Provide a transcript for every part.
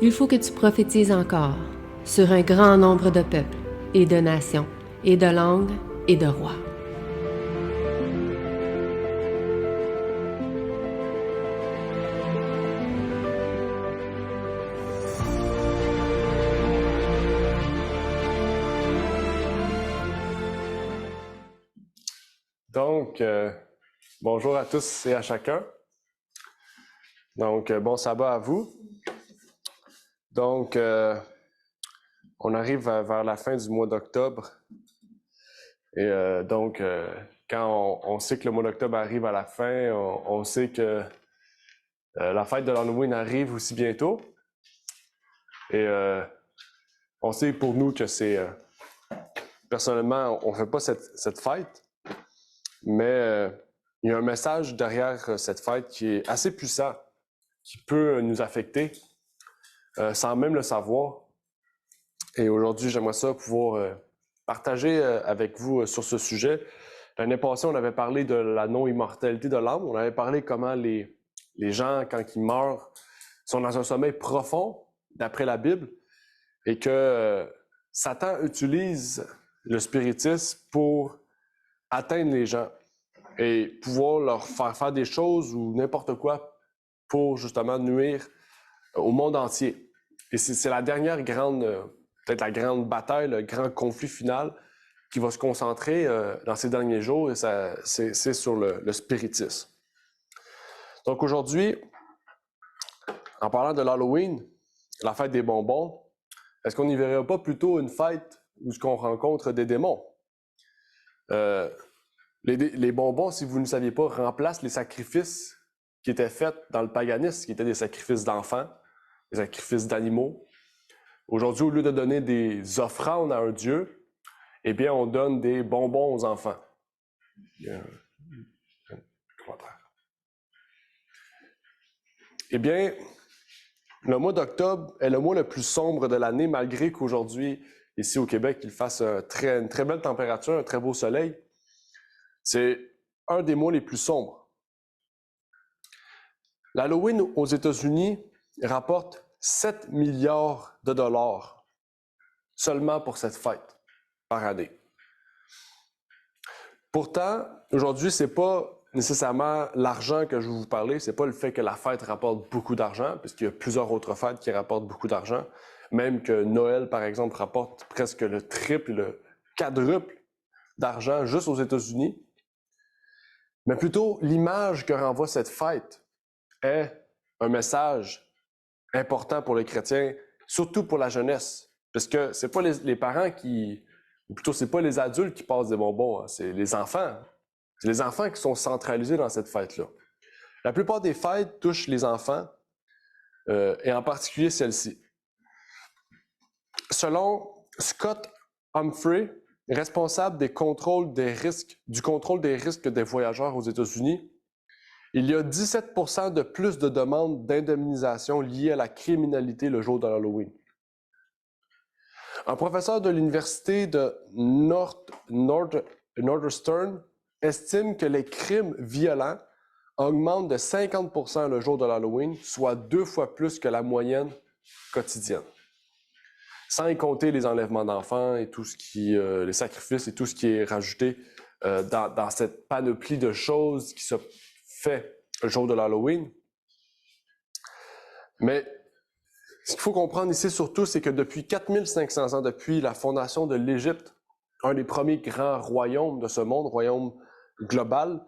Il faut que tu prophétises encore sur un grand nombre de peuples et de nations et de langues et de rois. Donc, bonjour à tous et à chacun. Donc, bon sabbat à vous. Donc, on arrive vers la fin du mois d'octobre. Et quand on sait que le mois d'octobre arrive à la fin, on sait que la fête de l'Halloween arrive aussi bientôt. Et on sait pour nous que c'est... personnellement, on ne fait pas cette fête, mais il y a un message derrière cette fête qui est assez puissant, qui peut nous affecter sans même le savoir. Et aujourd'hui, j'aimerais ça pouvoir partager avec vous sur ce sujet. L'année passée, on avait parlé de la non-immortalité de l'âme. On avait parlé comment les gens, quand ils meurent, sont dans un sommeil profond, d'après la Bible, et que Satan utilise le spiritisme pour atteindre les gens et pouvoir leur faire des choses ou n'importe quoi pour justement nuire au monde entier. Et c'est la dernière grande, peut-être la grande bataille, le grand conflit final qui va se concentrer dans ces derniers jours, et c'est sur le spiritisme. Donc aujourd'hui, en parlant de l'Halloween, la fête des bonbons, est-ce qu'on n'y verrait pas plutôt une fête où on rencontre des démons? Les bonbons, si vous ne saviez pas, remplacent les sacrifices qui étaient faits dans le paganisme, qui étaient des sacrifices d'enfants, des sacrifices d'animaux. Aujourd'hui, au lieu de donner des offrandes à un dieu, eh bien, on donne des bonbons aux enfants. Eh bien, le mois d'octobre est le mois le plus sombre de l'année, malgré qu'aujourd'hui, ici au Québec, il fasse une très belle température, un très beau soleil. C'est un des mois les plus sombres. L'Halloween aux États-Unis rapporte 7 milliards de dollars seulement pour cette fête par année. Pourtant, aujourd'hui, c'est pas nécessairement l'argent que je vais vous parler, c'est pas le fait que la fête rapporte beaucoup d'argent, puisqu'il y a plusieurs autres fêtes qui rapportent beaucoup d'argent, même que Noël, par exemple, rapporte presque le triple, le quadruple d'argent juste aux États-Unis. Mais plutôt, l'image que renvoie cette fête est un message important pour les chrétiens, surtout pour la jeunesse, parce que c'est pas les parents qui... ou plutôt, c'est pas les adultes qui passent des bonbons, hein, c'est les enfants. C'est les enfants qui sont centralisés dans cette fête-là. La plupart des fêtes touchent les enfants, et en particulier celle-ci. Selon Scott Humphrey, responsable du contrôle des risques des voyageurs aux États-Unis, il y a 17% de plus de demandes d'indemnisation liées à la criminalité le jour de l'Halloween. Un professeur de l'université de Northwestern estime que les crimes violents augmentent de 50% le jour de l'Halloween, soit 2 fois plus que la moyenne quotidienne. Sans y compter les enlèvements d'enfants et tout ce qui, les sacrifices et tout ce qui est rajouté dans cette panoplie de choses qui se fait le jour de l'Halloween. Mais ce qu'il faut comprendre ici surtout, c'est que depuis 4500 ans, depuis la fondation de l'Égypte, un des premiers grands royaumes de ce monde, royaume global,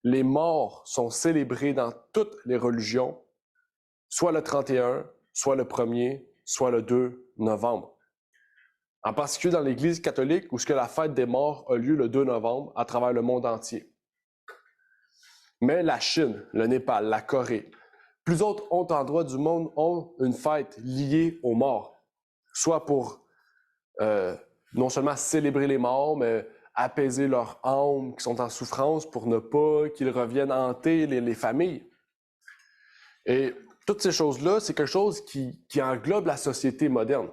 les morts sont célébrés dans toutes les religions, soit le 31, soit le 1er, soit le 2 novembre. En particulier dans l'Église catholique, où la fête des morts a lieu le 2 novembre à travers le monde entier. Mais la Chine, le Népal, la Corée, plus d'autres endroits du monde ont une fête liée aux morts, soit pour non seulement célébrer les morts, mais apaiser leurs âmes qui sont en souffrance pour ne pas qu'ils reviennent hanter les familles. Et toutes ces choses-là, c'est quelque chose qui englobe la société moderne.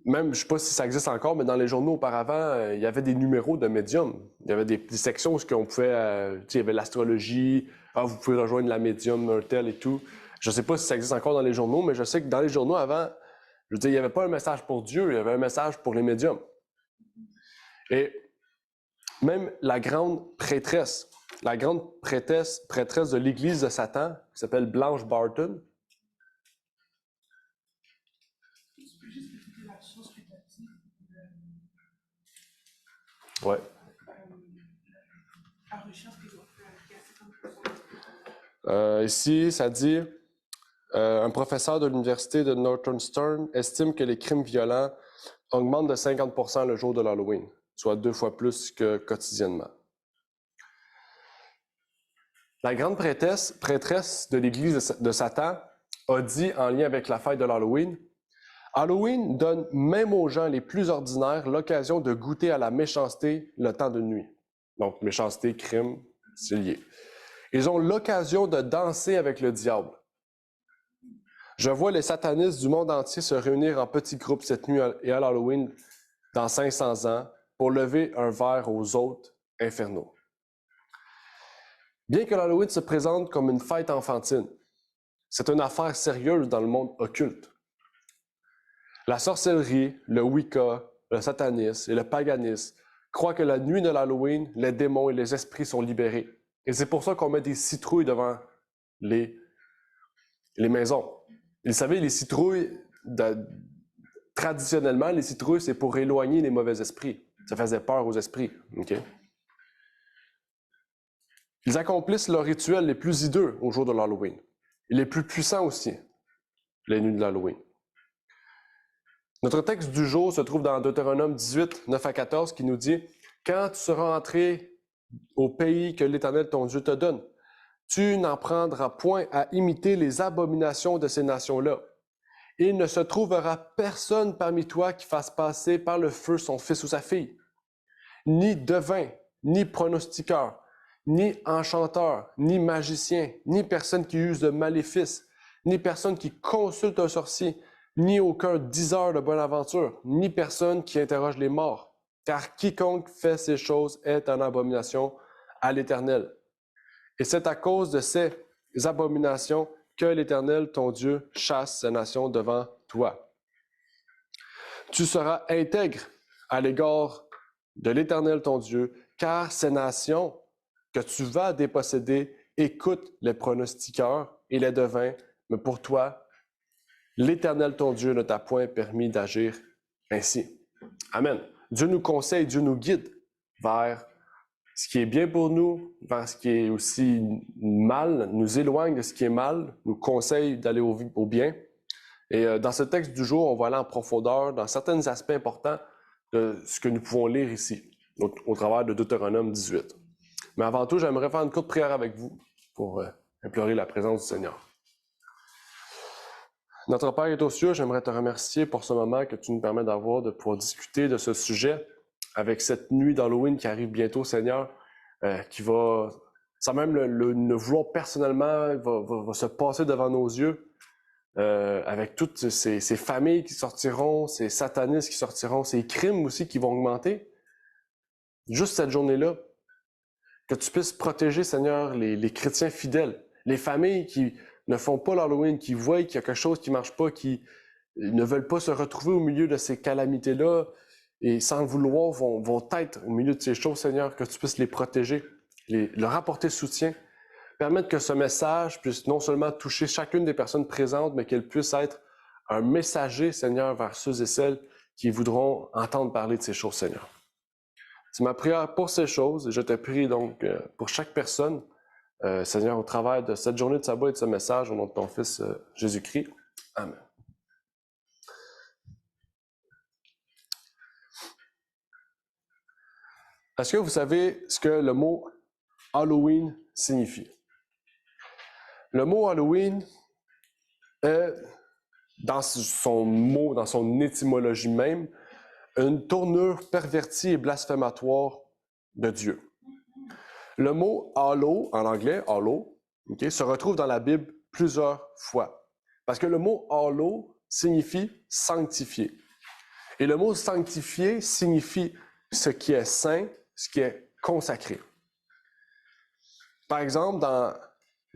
Même, je ne sais pas si ça existe encore, mais dans les journaux auparavant, il y avait des numéros de médiums. Il y avait des sections où on pouvait, il y avait l'astrologie, vous pouvez rejoindre la médium, un tel et tout. Je ne sais pas si ça existe encore dans les journaux, mais je sais que dans les journaux avant, je veux dire, il n'y avait pas un message pour Dieu, il y avait un message pour les médiums. Et même la grande prêtresse de l'Église de Satan, qui s'appelle Blanche Barton. Ouais. Ici, ça dit un professeur de l'Université de Northwestern estime que les crimes violents augmentent de 50% le jour de l'Halloween, soit 2 fois plus que quotidiennement. La grande prêtresse de l'Église de Satan a dit en lien avec la fête de l'Halloween, Halloween donne même aux gens les plus ordinaires l'occasion de goûter à la méchanceté le temps de nuit. Donc, méchanceté, crime, c'est lié. Ils ont l'occasion de danser avec le diable. Je vois les satanistes du monde entier se réunir en petits groupes cette nuit et à l'Halloween dans 500 ans pour lever un verre aux hôtes infernaux. Bien que l'Halloween se présente comme une fête enfantine, c'est une affaire sérieuse dans le monde occulte. La sorcellerie, le Wicca, le satanisme et le paganisme croient que la nuit de l'Halloween, les démons et les esprits sont libérés. Et c'est pour ça qu'on met des citrouilles devant les maisons. Vous savez, les citrouilles, traditionnellement, les citrouilles, c'est pour éloigner les mauvais esprits. Ça faisait peur aux esprits. Okay? Ils accomplissent leurs rituels les plus hideux au jour de l'Halloween. Et les plus puissants aussi, les nuits de l'Halloween. Notre texte du jour se trouve dans Deutéronome 18, 9 à 14, qui nous dit « Quand tu seras entré au pays que l'Éternel ton Dieu te donne, tu n'en prendras point à imiter les abominations de ces nations-là. Il ne se trouvera personne parmi toi qui fasse passer par le feu son fils ou sa fille, ni devin, ni pronostiqueur, ni enchanteur, ni magicien, ni personne qui use de maléfice, ni personne qui consulte un sorcier, ni aucun diseur de bonne aventure, ni personne qui interroge les morts. Car quiconque fait ces choses est en abomination à l'Éternel. Et c'est à cause de ces abominations que l'Éternel, ton Dieu, chasse ces nations devant toi. Tu seras intègre à l'égard de l'Éternel, ton Dieu, car ces nations que tu vas déposséder écoutent les pronostiqueurs et les devins, mais pour toi, l'Éternel, ton Dieu, ne t'a point permis d'agir ainsi. Amen. Dieu nous conseille, Dieu nous guide vers ce qui est bien pour nous, vers ce qui est aussi mal, nous éloigne de ce qui est mal, nous conseille d'aller au bien. Et dans ce texte du jour, on va aller en profondeur dans certains aspects importants de ce que nous pouvons lire ici, au travers de Deutéronome 18. Mais avant tout, j'aimerais faire une courte prière avec vous pour implorer la présence du Seigneur. Notre Père est aux cieux, j'aimerais te remercier pour ce moment que tu nous permets d'avoir, de pouvoir discuter de ce sujet avec cette nuit d'Halloween qui arrive bientôt, Seigneur, qui va, sans même le vouloir personnellement, va se passer devant nos yeux, avec toutes ces familles qui sortiront, ces satanistes qui sortiront, ces crimes aussi qui vont augmenter. Juste cette journée-là, que tu puisses protéger, Seigneur, les chrétiens fidèles, les familles qui ne font pas l'Halloween, qui voient qu'il y a quelque chose qui ne marche pas, qui ne veulent pas se retrouver au milieu de ces calamités-là et sans le vouloir vont être au milieu de ces choses, Seigneur, que tu puisses les protéger, leur apporter soutien, permettre que ce message puisse non seulement toucher chacune des personnes présentes, mais qu'elle puisse être un messager, Seigneur, vers ceux et celles qui voudront entendre parler de ces choses, Seigneur. C'est ma prière pour ces choses et je te prie donc pour chaque personne, Seigneur, au travers de cette journée de sabbat et de ce message, au nom de ton Fils Jésus-Christ. Amen. Est-ce que vous savez ce que le mot Halloween signifie? Le mot Halloween est, dans son étymologie même, une tournure pervertie et blasphématoire de Dieu. Le mot Hallow, en anglais, Hallow, se retrouve dans la Bible plusieurs fois. Parce que le mot Hallow signifie sanctifier. Et le mot sanctifier signifie ce qui est saint, ce qui est consacré. Par exemple, dans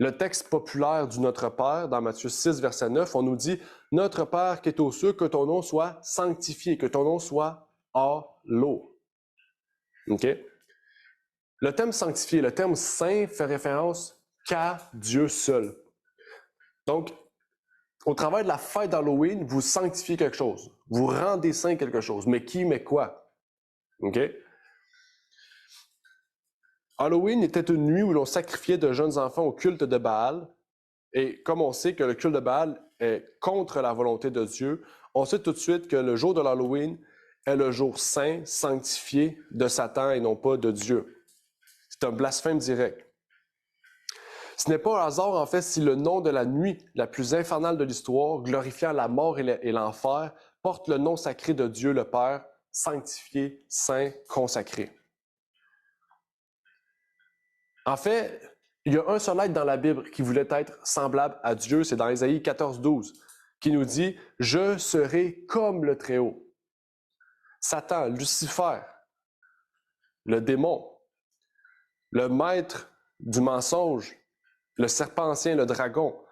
le texte populaire du Notre Père, dans Matthieu 6, verset 9, on nous dit « Notre Père qui est aux cieux, que ton nom soit sanctifié, que ton nom soit hallô. » OK? Le terme sanctifié, le terme saint fait référence qu'à Dieu seul. Donc, au travers de la fête d'Halloween, vous sanctifiez quelque chose. Vous rendez saint quelque chose. Mais qui, mais quoi? OK? Halloween était une nuit où l'on sacrifiait de jeunes enfants au culte de Baal. Et comme on sait que le culte de Baal est contre la volonté de Dieu, on sait tout de suite que le jour de l'Halloween est le jour saint, sanctifié de Satan et non pas de Dieu. C'est un blasphème direct. Ce n'est pas un hasard, en fait, si le nom de la nuit la plus infernale de l'histoire, glorifiant la mort et l'enfer, porte le nom sacré de Dieu le Père, sanctifié, saint, consacré. En fait, il y a un seul être dans la Bible qui voulait être semblable à Dieu, c'est dans Ésaïe 14, 12, qui nous dit « Je serai comme le Très-Haut ». Satan, Lucifer, le démon, le maître du mensonge, le serpent ancien, le dragon,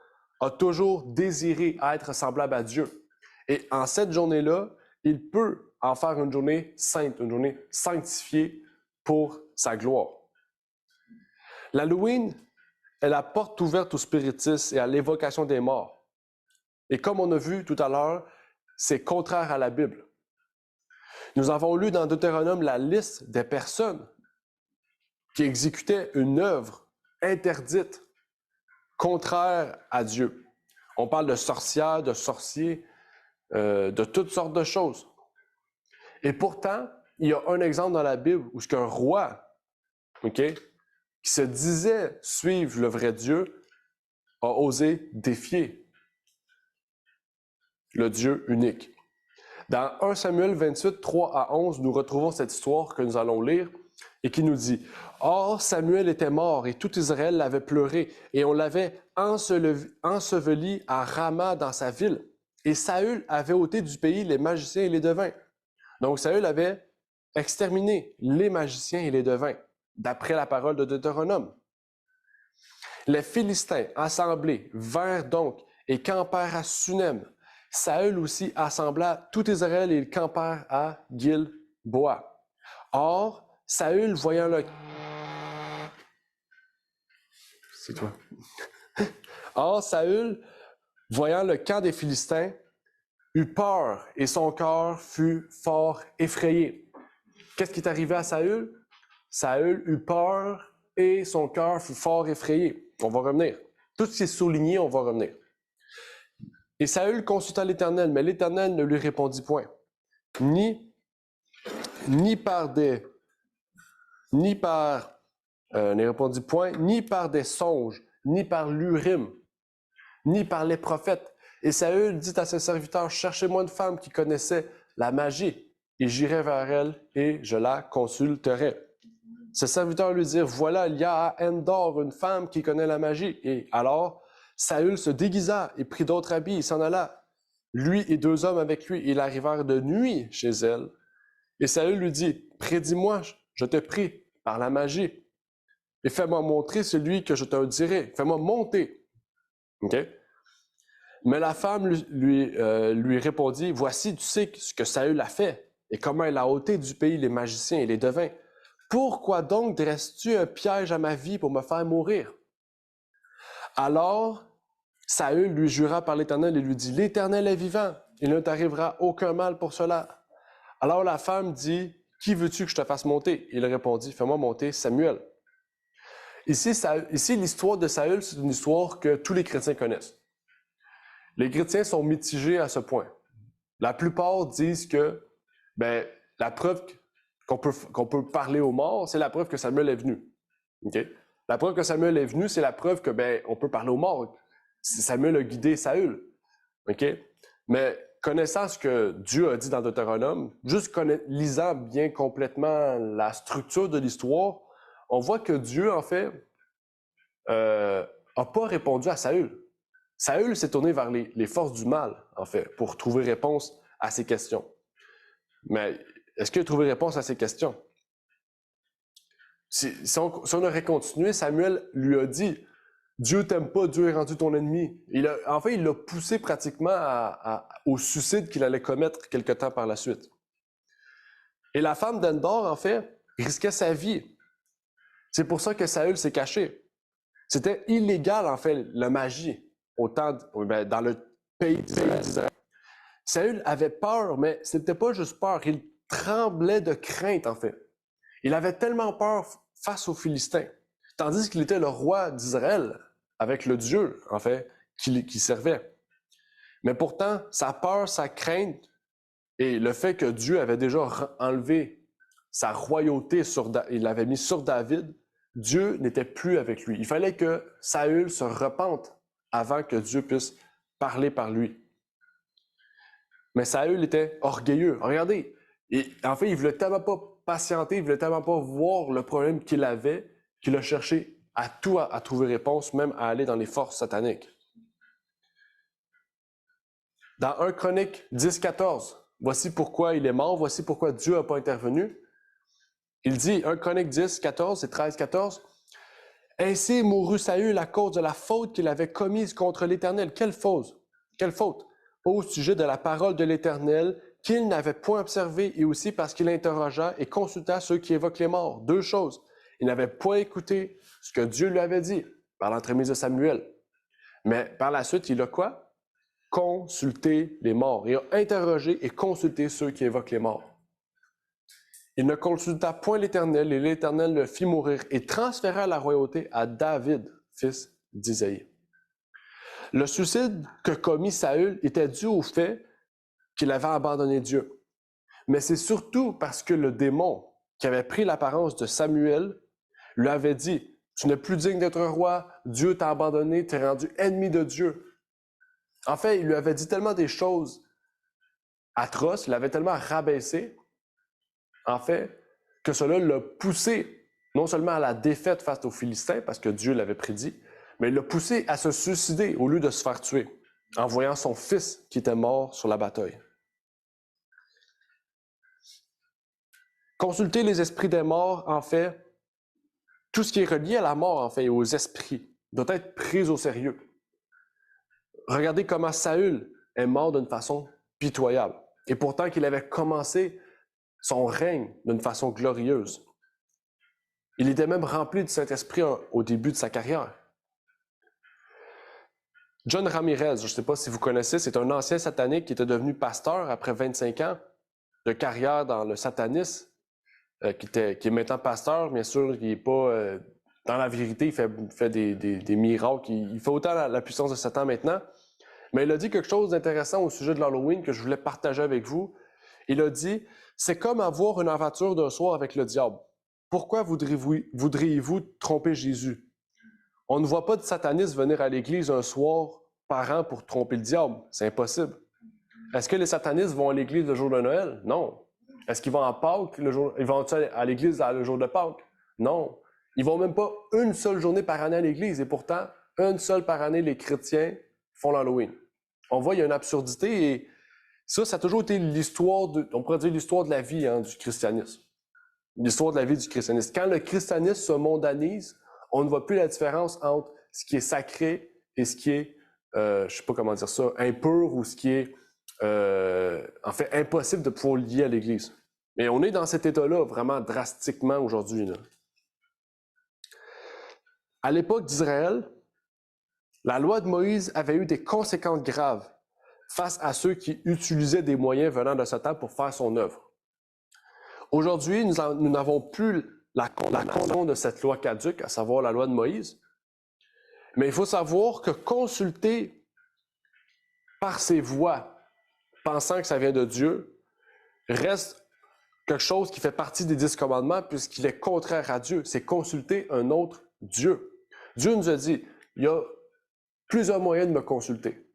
a toujours désiré être semblable à Dieu. Et en cette journée-là, il peut en faire une journée sainte, une journée sanctifiée pour sa gloire. L'Halloween est la porte ouverte au spiritisme et à l'évocation des morts. Et comme on a vu tout à l'heure, c'est contraire à la Bible. Nous avons lu dans Deutéronome la liste des personnes qui exécutaient une œuvre interdite, contraire à Dieu. On parle de sorcières, de sorciers, de toutes sortes de choses. Et pourtant, il y a un exemple dans la Bible où un roi, qui se disait suivre le vrai Dieu, a osé défier le Dieu unique. Dans 1 Samuel 28, 3 à 11, nous retrouvons cette histoire que nous allons lire et qui nous dit « Or, Samuel était mort et tout Israël l'avait pleuré et on l'avait enseveli à Rama dans sa ville. Et Saül avait ôté du pays les magiciens et les devins. » Donc, Saül avait exterminé les magiciens et les devins, d'après la parole de Deutéronome. Les Philistins assemblés vinrent donc et campèrent à Sunem. Saül aussi assembla tout Israël et ils campèrent à Gilboa. Or, Saül, voyant le... C'est toi. Or, Saül, voyant le camp des Philistins, eut peur et son cœur fut fort effrayé. Qu'est-ce qui est arrivé à Saül? Saül eut peur et son cœur fut fort effrayé. On va revenir. Tout ce qui est souligné, on va revenir. Et Saül consulta l'Éternel, mais l'Éternel ne lui répondit point. Ni par des songes, ni par l'Urim, ni par les prophètes. Et Saül dit à ses serviteurs, cherchez-moi une femme qui connaissait la magie, et j'irai vers elle et je la consulterai. Ses serviteurs lui dirent, voilà, il y a à Endor une femme qui connaît la magie. Et alors, Saül se déguisa et prit d'autres habits et s'en alla. Lui et 2 hommes avec lui, ils arrivèrent de nuit chez elle. Et Saül lui dit, prédis-moi, je te prie, par la magie, et fais-moi montrer celui que je te dirai. Fais-moi monter. OK? Mais la femme lui répondit, voici, tu sais ce que Saül a fait, et comment il a ôté du pays les magiciens et les devins. Pourquoi donc dresses-tu un piège à ma vie pour me faire mourir? Alors, Saül lui jura par l'Éternel et lui dit, l'Éternel est vivant, il ne t'arrivera aucun mal pour cela. Alors la femme dit, qui veux-tu que je te fasse monter? Il répondit, fais-moi monter Samuel. Ici, l'histoire de Saül, c'est une histoire que tous les chrétiens connaissent. Les chrétiens sont mitigés à ce point. La plupart disent que la preuve qu'on peut parler aux morts, c'est la preuve que Samuel est venu. Okay? La preuve que Samuel est venu, c'est la preuve que on peut parler aux morts. Samuel a guidé Saül. Okay? Mais connaissant ce que Dieu a dit dans Deutéronome, juste lisant bien complètement la structure de l'histoire, on voit que Dieu, en fait, n'a pas répondu à Saül. Saül s'est tourné vers les forces du mal, en fait, pour trouver réponse à ses questions. Mais est-ce qu'il a trouvé réponse à ses questions? Si on aurait continué, Samuel lui a dit, Dieu t'aime pas, Dieu est rendu ton ennemi. En fait, il l'a poussé pratiquement au suicide qu'il allait commettre quelque temps par la suite. Et la femme d'Endor, en fait, risquait sa vie. C'est pour ça que Saül s'est caché. C'était illégal, en fait, la magie, dans le pays d'Israël. Saül avait peur, mais c'était pas juste peur, il tremblait de crainte, en fait. Il avait tellement peur face aux Philistins, tandis qu'il était le roi d'Israël, avec le Dieu, en fait, qui servait. Mais pourtant, sa peur, sa crainte, et le fait que Dieu avait déjà enlevé sa royauté, il l'avait mis sur David, Dieu n'était plus avec lui. Il fallait que Saül se repente avant que Dieu puisse parler par lui. Mais Saül était orgueilleux. Regardez, en fait, il voulait tellement pas patienter, il voulait tellement pas voir le problème qu'il avait, qu'il a cherché à trouver réponse, même à aller dans les forces sataniques. Dans 1 Chronique 10-14, voici pourquoi il est mort, voici pourquoi Dieu n'a pas intervenu. Il dit, 1 Chronique 10-14 et 13-14, « Ainsi mourut Saül à cause de la faute qu'il avait commise contre l'Éternel. » Quelle faute? Quelle faute? Au sujet de la parole de l'Éternel, qu'il n'avait point observée, et aussi parce qu'il interrogea et consulta ceux qui évoquent les morts. Deux choses. Il n'avait point écouté ce que Dieu lui avait dit par l'entremise de Samuel. Mais par la suite, il a quoi? Consulté les morts. Il a interrogé et consulté ceux qui évoquent les morts. Il ne consulta point l'Éternel, et l'Éternel le fit mourir et transféra la royauté à David, fils d'Isaïe. Le suicide que commit Saül était dû au fait qu'il avait abandonné Dieu. Mais c'est surtout parce que le démon, qui avait pris l'apparence de Samuel, lui avait dit, « Tu n'es plus digne d'être roi, Dieu t'a abandonné, t'es rendu ennemi de Dieu. » En fait, il lui avait dit tellement des choses atroces, il l'avait tellement rabaissé, en fait, que cela l'a poussé non seulement à la défaite face aux Philistins, parce que Dieu l'avait prédit, mais il l'a poussé à se suicider au lieu de se faire tuer, en voyant son fils qui était mort sur la bataille. Consulter les esprits des morts, en fait, tout ce qui est relié à la mort, en fait, et aux esprits, doit être pris au sérieux. Regardez comment Saül est mort d'une façon pitoyable, et pourtant qu'il avait commencé son règne d'une façon glorieuse. Il était même rempli du Saint-Esprit au début de sa carrière. John Ramirez, je ne sais pas si vous connaissez, c'est un ancien satanique qui était devenu pasteur après 25 ans de carrière dans le satanisme, qui est maintenant pasteur. Bien sûr, il n'est pas dans la vérité, il fait des miracles, il fait autant la puissance de Satan maintenant. Mais il a dit quelque chose d'intéressant au sujet de l'Halloween que je voulais partager avec vous. Il a dit, c'est comme avoir une aventure d'un soir avec le diable. Pourquoi voudriez-vous tromper Jésus? On ne voit pas de satanistes venir à l'église un soir par an pour tromper le diable. C'est impossible. Est-ce que les satanistes vont à l'église le jour de Noël? Non. Est-ce qu'ils vont à Pâques ils vont à l'église le jour de Pâques? Non. Ils vont même pas une seule journée par année à l'église. Et pourtant, une seule par année, les chrétiens font l'Halloween. On voit, il y a une absurdité et ça a toujours été on pourrait dire l'histoire de la vie du christianisme. L'histoire de la vie du christianisme. Quand le christianisme se mondanise, on ne voit plus la différence entre ce qui est sacré et ce qui est, je sais pas comment dire ça, impur ou ce qui est, en fait, impossible de pouvoir lier à l'Église. Et on est dans cet état-là vraiment drastiquement aujourd'hui. Là. À l'époque d'Israël, la loi de Moïse avait eu des conséquences graves face à ceux qui utilisaient des moyens venant de Satan pour faire son œuvre. Aujourd'hui, nous n'avons plus la condamnation de cette loi caduque, à savoir la loi de Moïse. Mais il faut savoir que consulter par ses voix, pensant que ça vient de Dieu, reste quelque chose qui fait partie des 10 commandements puisqu'il est contraire à Dieu. C'est consulter un autre Dieu. Dieu nous a dit, il y a plusieurs moyens de me consulter.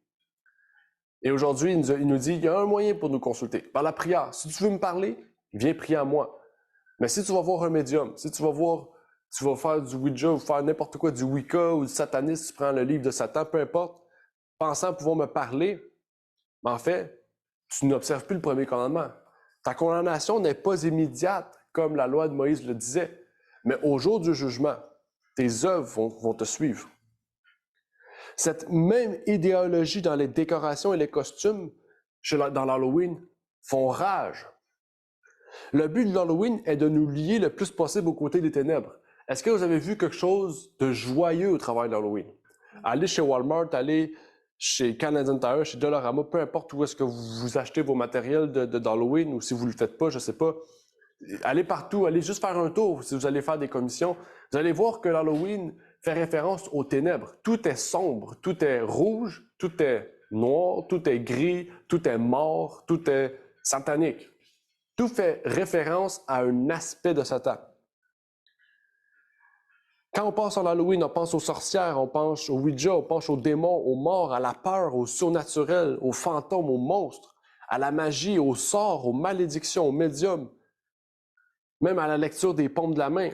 Et aujourd'hui, il nous dit, il y a un moyen pour nous consulter, par la prière. Si tu veux me parler, viens prier à moi. Mais si tu vas voir un médium, si tu vas faire du Ouija ou faire n'importe quoi, du Wicca ou du satanisme, tu prends le livre de Satan, peu importe, pensant pouvoir me parler, mais en fait, tu n'observes plus le premier commandement. Ta condamnation n'est pas immédiate, comme la loi de Moïse le disait, mais au jour du jugement, tes œuvres vont te suivre. Cette même idéologie dans les décorations et les costumes dans l'Halloween font rage. Le but de l'Halloween est de nous lier le plus possible aux côtés des ténèbres. Est-ce que vous avez vu quelque chose de joyeux au travers de l'Halloween? Allez chez Walmart, allez chez Canadian Tire, chez Dollarama, peu importe où est-ce que vous achetez vos matériels d'Halloween ou si vous ne le faites pas, je ne sais pas. Allez partout, allez juste faire un tour si vous allez faire des commissions. Vous allez voir que l'Halloween fait référence aux ténèbres. Tout est sombre, tout est rouge, tout est noir, tout est gris, tout est mort, tout est satanique. Tout fait référence à un aspect de Satan. Quand on pense à l'Halloween, on pense aux sorcières, on pense aux Ouija, on pense aux démons, aux morts, à la peur, au surnaturel, aux fantômes, aux monstres, à la magie, aux sorts, aux malédictions, aux médiums, même à la lecture des paumes de la main,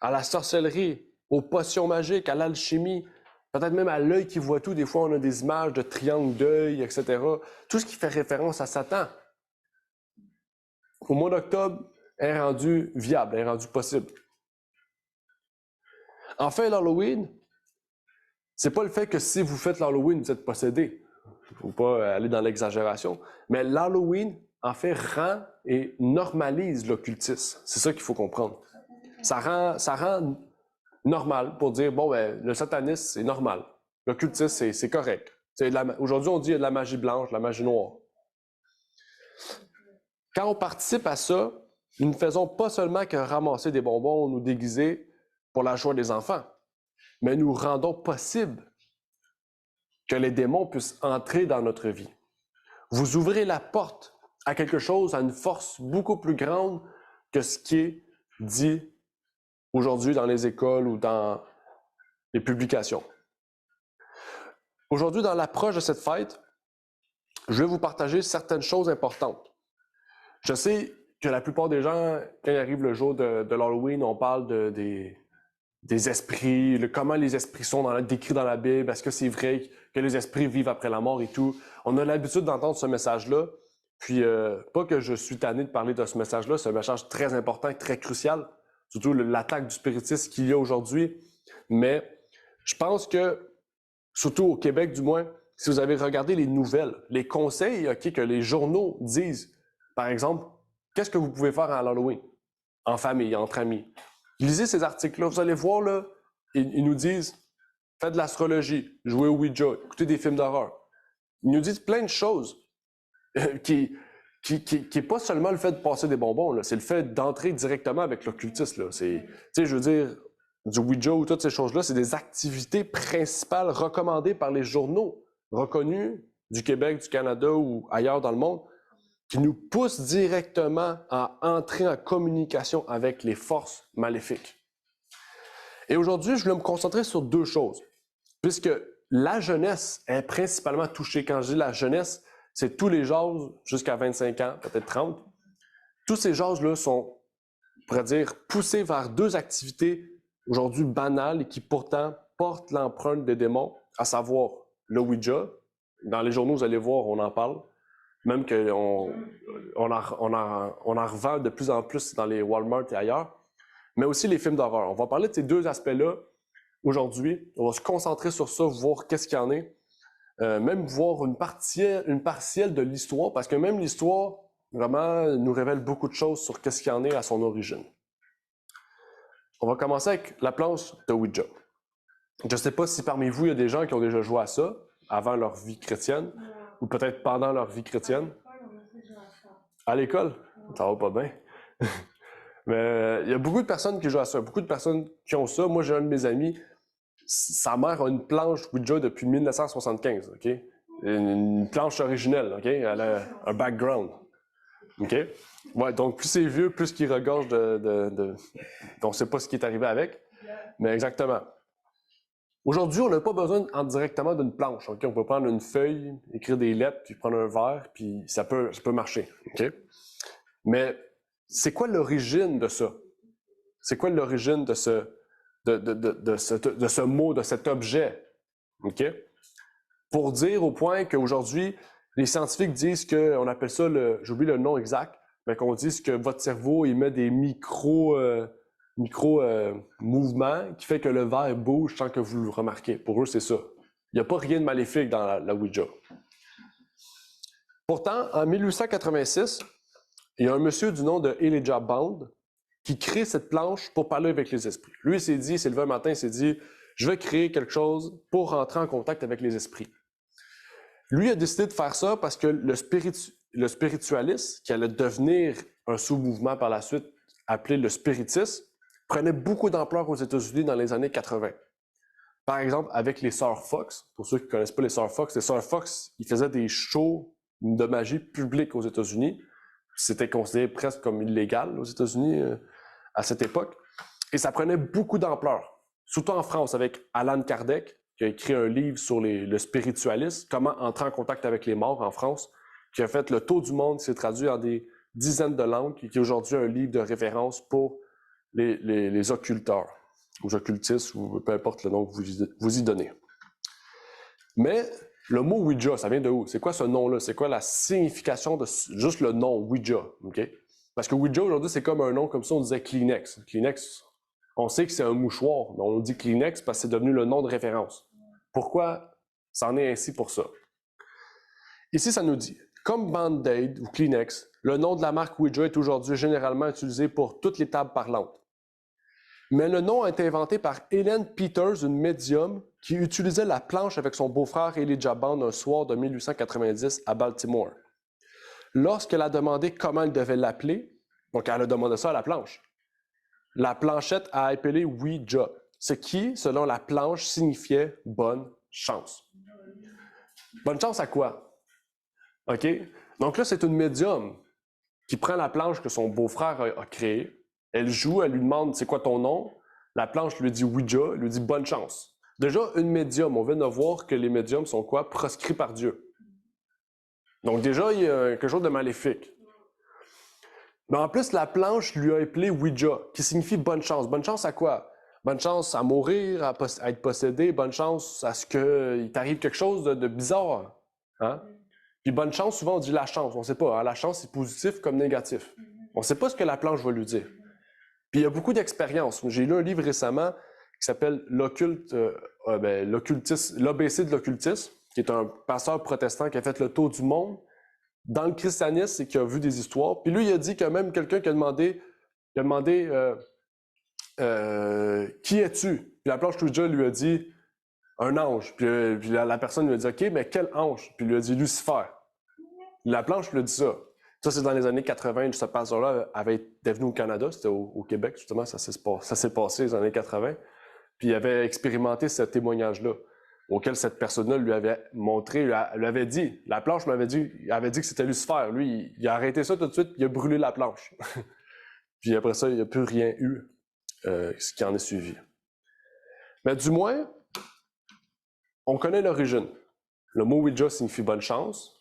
à la sorcellerie, aux potions magiques, à l'alchimie, peut-être même à l'œil qui voit tout. Des fois, on a des images de triangles d'œil, etc. Tout ce qui fait référence à Satan. Au mois d'octobre, est rendu viable, est rendu possible. Enfin, l'Halloween, c'est pas le fait que si vous faites l'Halloween, vous êtes possédé. Il ne faut pas aller dans l'exagération. Mais l'Halloween, en fait, rend et normalise l'occultisme. C'est ça qu'il faut comprendre. Ça rend normal pour dire, bon, ben, le satanisme, c'est normal. L'occultisme, c'est correct. Aujourd'hui, on dit qu'il y a de la magie blanche, de la magie noire. Quand on participe à ça, nous ne faisons pas seulement que ramasser des bonbons ou nous déguiser pour la joie des enfants, mais nous rendons possible que les démons puissent entrer dans notre vie. Vous ouvrez la porte à quelque chose, à une force beaucoup plus grande que ce qui est dit aujourd'hui dans les écoles ou dans les publications. Aujourd'hui, dans l'approche de cette fête, je vais vous partager certaines choses importantes. Je sais que la plupart des gens, quand il arrive le jour de l'Halloween, on parle des esprits, comment les esprits sont décrits dans la Bible, est-ce que c'est vrai que les esprits vivent après la mort et tout. On a l'habitude d'entendre ce message-là, puis pas que je suis tanné de parler de ce message-là, c'est un message très important et très crucial, surtout l'attaque du spiritisme qu'il y a aujourd'hui, mais je pense que, surtout au Québec du moins, si vous avez regardé les nouvelles, les conseils que les journaux disent, par exemple, qu'est-ce que vous pouvez faire à l'Halloween, en famille, entre amis. Lisez ces articles-là, vous allez voir, là, ils nous disent, faites de l'astrologie, jouez au Ouija, écoutez des films d'horreur. Ils nous disent plein de choses qui est pas seulement le fait de passer des bonbons, là, c'est le fait d'entrer directement avec l'occultisme, là. Tu sais, je veux dire, du Ouija ou toutes ces choses-là, c'est des activités principales recommandées par les journaux reconnus du Québec, du Canada ou ailleurs dans le monde, qui nous poussent directement à entrer en communication avec les forces maléfiques. Et aujourd'hui, je voulais me concentrer sur deux choses, puisque la jeunesse est principalement touchée. Quand je dis la jeunesse, c'est tous les âges jusqu'à 25 ans, peut-être 30. Tous ces âges-là sont, on pourrait dire, poussés vers deux activités aujourd'hui banales et qui pourtant portent l'empreinte des démons, à savoir le Ouija. Dans les journaux, vous allez voir, on en parle. Même qu'on en revend de plus en plus dans les Walmart et ailleurs. Mais aussi les films d'horreur. On va parler de ces deux aspects-là aujourd'hui. On va se concentrer sur ça, voir qu'est-ce qu'il y en est. Même voir une partielle de l'histoire, parce que même l'histoire, vraiment, nous révèle beaucoup de choses sur qu'est-ce qu'il y en est à son origine. On va commencer avec la planche de Ouija. Je ne sais pas si parmi vous, il y a des gens qui ont déjà joué à ça avant leur vie chrétienne, ou peut-être pendant leur vie chrétienne. À l'école? Ça va pas bien. Mais il y a beaucoup de personnes qui jouent à ça, beaucoup de personnes qui ont ça. Moi, j'ai un de mes amis, sa mère a une planche Ouija depuis 1975, OK? Une planche originelle, OK? Elle a un background, OK? Ouais, donc plus c'est vieux, plus qu'il regorge on ne sait pas ce qui est arrivé avec, mais exactement. Aujourd'hui, on n'a pas besoin directement d'une planche, OK? On peut prendre une feuille, écrire des lettres, puis prendre un verre, puis ça peut marcher, OK? Mais c'est quoi l'origine de ça? C'est quoi l'origine de ce mot, de cet objet? OK? Pour dire au point qu'aujourd'hui, les scientifiques disent qu'on appelle ça, j'oublie le nom exact, mais qu'on dise que votre cerveau émet des micro-mouvements qui fait que le verre bouge sans que vous le remarquez. Pour eux, c'est ça. Il n'y a pas rien de maléfique dans la Ouija. Pourtant, en 1886, il y a un monsieur du nom de Elijah Bond qui crée cette planche pour parler avec les esprits. Lui, il s'est levé un matin, il s'est dit, je vais créer quelque chose pour rentrer en contact avec les esprits. Lui a décidé de faire ça parce que le spiritualisme, qui allait devenir un sous-mouvement par la suite, appelé le spiritisme, prenait beaucoup d'ampleur aux États-Unis dans les années 80. Par exemple, avec les Sœurs Fox. Pour ceux qui ne connaissent pas les Sœurs Fox, ils faisaient des shows de magie publique aux États-Unis. C'était considéré presque comme illégal aux États-Unis à cette époque. Et ça prenait beaucoup d'ampleur. Surtout en France, avec Allan Kardec, qui a écrit un livre sur le spiritualisme, comment entrer en contact avec les morts en France, qui a fait le tour du monde, qui s'est traduit en des dizaines de langues, et qui est aujourd'hui un livre de référence pour les occulteurs, ou occultistes, ou peu importe le nom que vous y donnez. Mais le mot Ouija, ça vient de où? C'est quoi ce nom-là? C'est quoi la signification de juste le nom Ouija? Okay? Parce que Ouija, aujourd'hui, c'est comme un nom, comme ça, on disait Kleenex. Kleenex, on sait que c'est un mouchoir, mais on dit Kleenex parce que c'est devenu le nom de référence. Pourquoi ça en est ainsi pour ça? Ici, ça nous dit, comme Band-Aid ou Kleenex, le nom de la marque Ouija est aujourd'hui généralement utilisé pour toutes les tables parlantes. Mais le nom a été inventé par Helen Peters, une médium, qui utilisait la planche avec son beau-frère Elijah Bond un soir de 1890 à Baltimore. Lorsqu'elle a demandé comment elle devait l'appeler, donc elle a demandé ça à la planche, la planchette a appelé Ouija, ce qui, selon la planche, signifiait « bonne chance ». Bonne chance à quoi? OK? Donc là, c'est une médium qui prend la planche que son beau-frère a créée. Elle joue, elle lui demande « c'est quoi ton nom? » La planche lui dit Ouija, elle lui dit « bonne chance ». Déjà, une médium, on vient de voir que les médiums sont quoi? Proscrits par Dieu. Donc déjà, il y a quelque chose de maléfique. Mais en plus, la planche lui a appelé Ouija, qui signifie bonne chance. Bonne chance à quoi? Bonne chance à mourir, à être possédé, bonne chance à ce qu'il t'arrive quelque chose de bizarre. Hein? Puis bonne chance, souvent on dit la chance. On ne sait pas, hein? La chance c'est positif comme négatif. On ne sait pas ce que la planche va lui dire. Puis il y a beaucoup d'expériences. J'ai lu un livre récemment qui s'appelle l'Occultisme, l'ABC de l'occultisme, qui est un pasteur protestant qui a fait le tour du monde dans le christianisme et qui a vu des histoires. Puis lui, il a dit que même quelqu'un qui a demandé qui es-tu? Puis la planche Ouija lui a dit un ange. Puis la personne lui a dit OK, mais quel ange? Puis il lui a dit Lucifer. La planche lui a dit ça. Ça, c'est dans les années 80. Ce pasteur-là était venu au Canada, c'était au Québec, justement, ça s'est passé dans les années 80. Puis il avait expérimenté ce témoignage-là, auquel cette personne-là lui avait montré, lui avait dit, la planche m'avait dit, il avait dit que c'était Lucifer. Lui, il a arrêté ça tout de suite, il a brûlé la planche. Puis après ça, il n'y a plus rien eu, ce qui en est suivi. Mais du moins, on connaît l'origine. Le mot Ouija signifie bonne chance.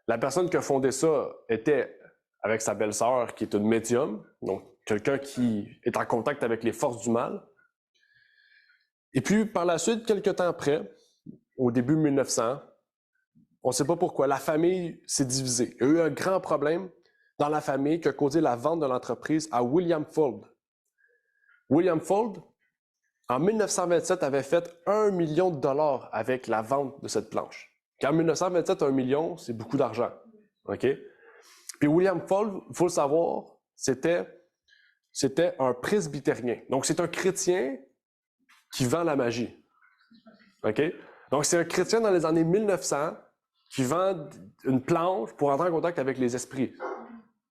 La personne qui a fondé ça était avec sa belle-sœur, qui est une médium, donc quelqu'un qui est en contact avec les forces du mal. Et puis, par la suite, quelques temps après, au début 1900, on ne sait pas pourquoi, la famille s'est divisée. Il y a eu un grand problème dans la famille qui a causé la vente de l'entreprise à William Fuld. William Fuld, en 1927, avait fait 1 million de dollars avec la vente de cette planche. En 1927, 1 million, c'est beaucoup d'argent. OK? Puis William Fuld, il faut le savoir, c'était un presbytérien. Donc, c'est un chrétien qui vend la magie. OK? Donc, c'est un chrétien dans les années 1900 qui vend une planche pour entrer en contact avec les esprits.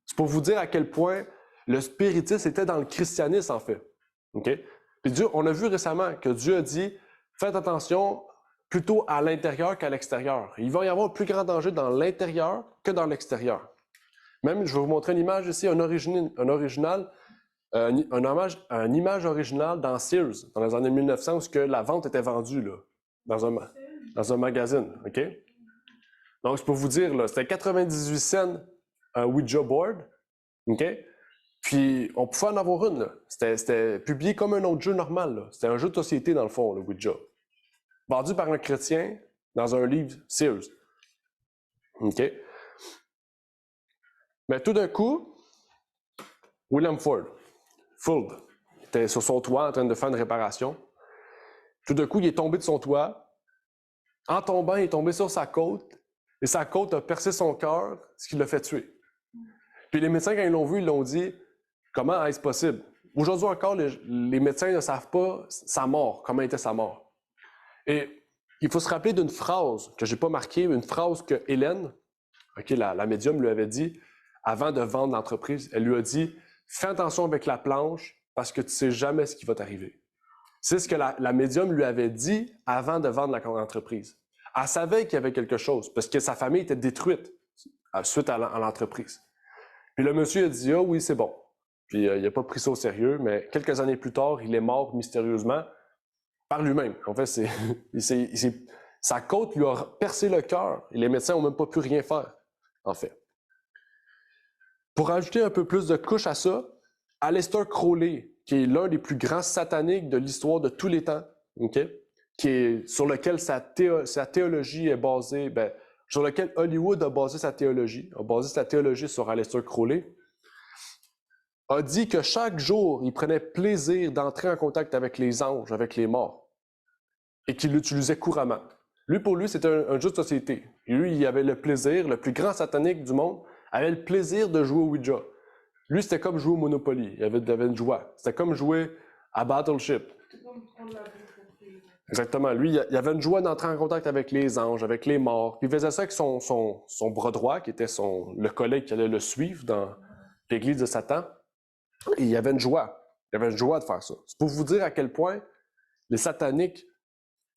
C'est pour vous dire à quel point le spiritisme était dans le christianisme, en fait. OK? Puis Dieu, on a vu récemment que Dieu a dit, faites attention plutôt à l'intérieur qu'à l'extérieur. Il va y avoir un plus grand danger dans l'intérieur que dans l'extérieur. Même, je vais vous montrer une image ici, une image originale dans Sears, dans les années 1900, où que la vente était vendue là, dans un magazine. OK? Donc, c'est pour vous dire, là, c'était 98 cents un Ouija board. OK? Puis, on pouvait en avoir une. Là. C'était publié comme un autre jeu normal. Là. C'était un jeu de société, dans le fond, le Ouija. Vendu par un chrétien dans un livre Sears. OK? Mais tout d'un coup, William Fuld était sur son toit en train de faire une réparation. Tout d'un coup, il est tombé de son toit, En tombant, il est tombé sur sa côte, et sa côte a percé son cœur, ce qui l'a fait tuer. Puis les médecins, quand ils l'ont vu, ils l'ont dit, comment est-ce possible? Aujourd'hui encore, les médecins ne savent pas sa mort, comment était sa mort. Et il faut se rappeler d'une phrase que j'ai pas marquée, une phrase que Hélène, la médium, lui avait dit avant de vendre l'entreprise. Elle lui a dit, fais attention avec la planche parce que tu sais jamais ce qui va t'arriver. C'est ce que la médium lui avait dit avant de vendre l'entreprise. Elle savait qu'il y avait quelque chose parce que sa famille était détruite suite à l'entreprise. Puis le monsieur a dit, ah oui, c'est bon. Puis il n'a pas pris ça au sérieux, mais quelques années plus tard, il est mort mystérieusement par lui-même. En fait, sa côte lui a percé le cœur et les médecins n'ont même pas pu rien faire, en fait. Pour ajouter un peu plus de couches à ça, Aleister Crowley, qui est l'un des plus grands sataniques de l'histoire de tous les temps, sur lequel sa théologie est basée, sur lequel Hollywood a basé sa théologie sur Aleister Crowley, a dit que chaque jour, il prenait plaisir d'entrer en contact avec les anges, avec les morts, et qu'il l'utilisait couramment. Pour lui, c'était un jeu de société. Et lui, il avait le plaisir, le plus grand satanique du monde, avait le plaisir de jouer au Ouija. Lui, c'était comme jouer au Monopoly. Il avait une joie. C'était comme jouer à Battleship. Exactement. Lui, il avait une joie d'entrer en contact avec les anges, avec les morts. Puis il faisait ça avec son bras droit, qui était le collègue qui allait le suivre dans l'église de Satan. Et il avait une joie. Il avait une joie de faire ça. C'est pour vous dire à quel point les sataniques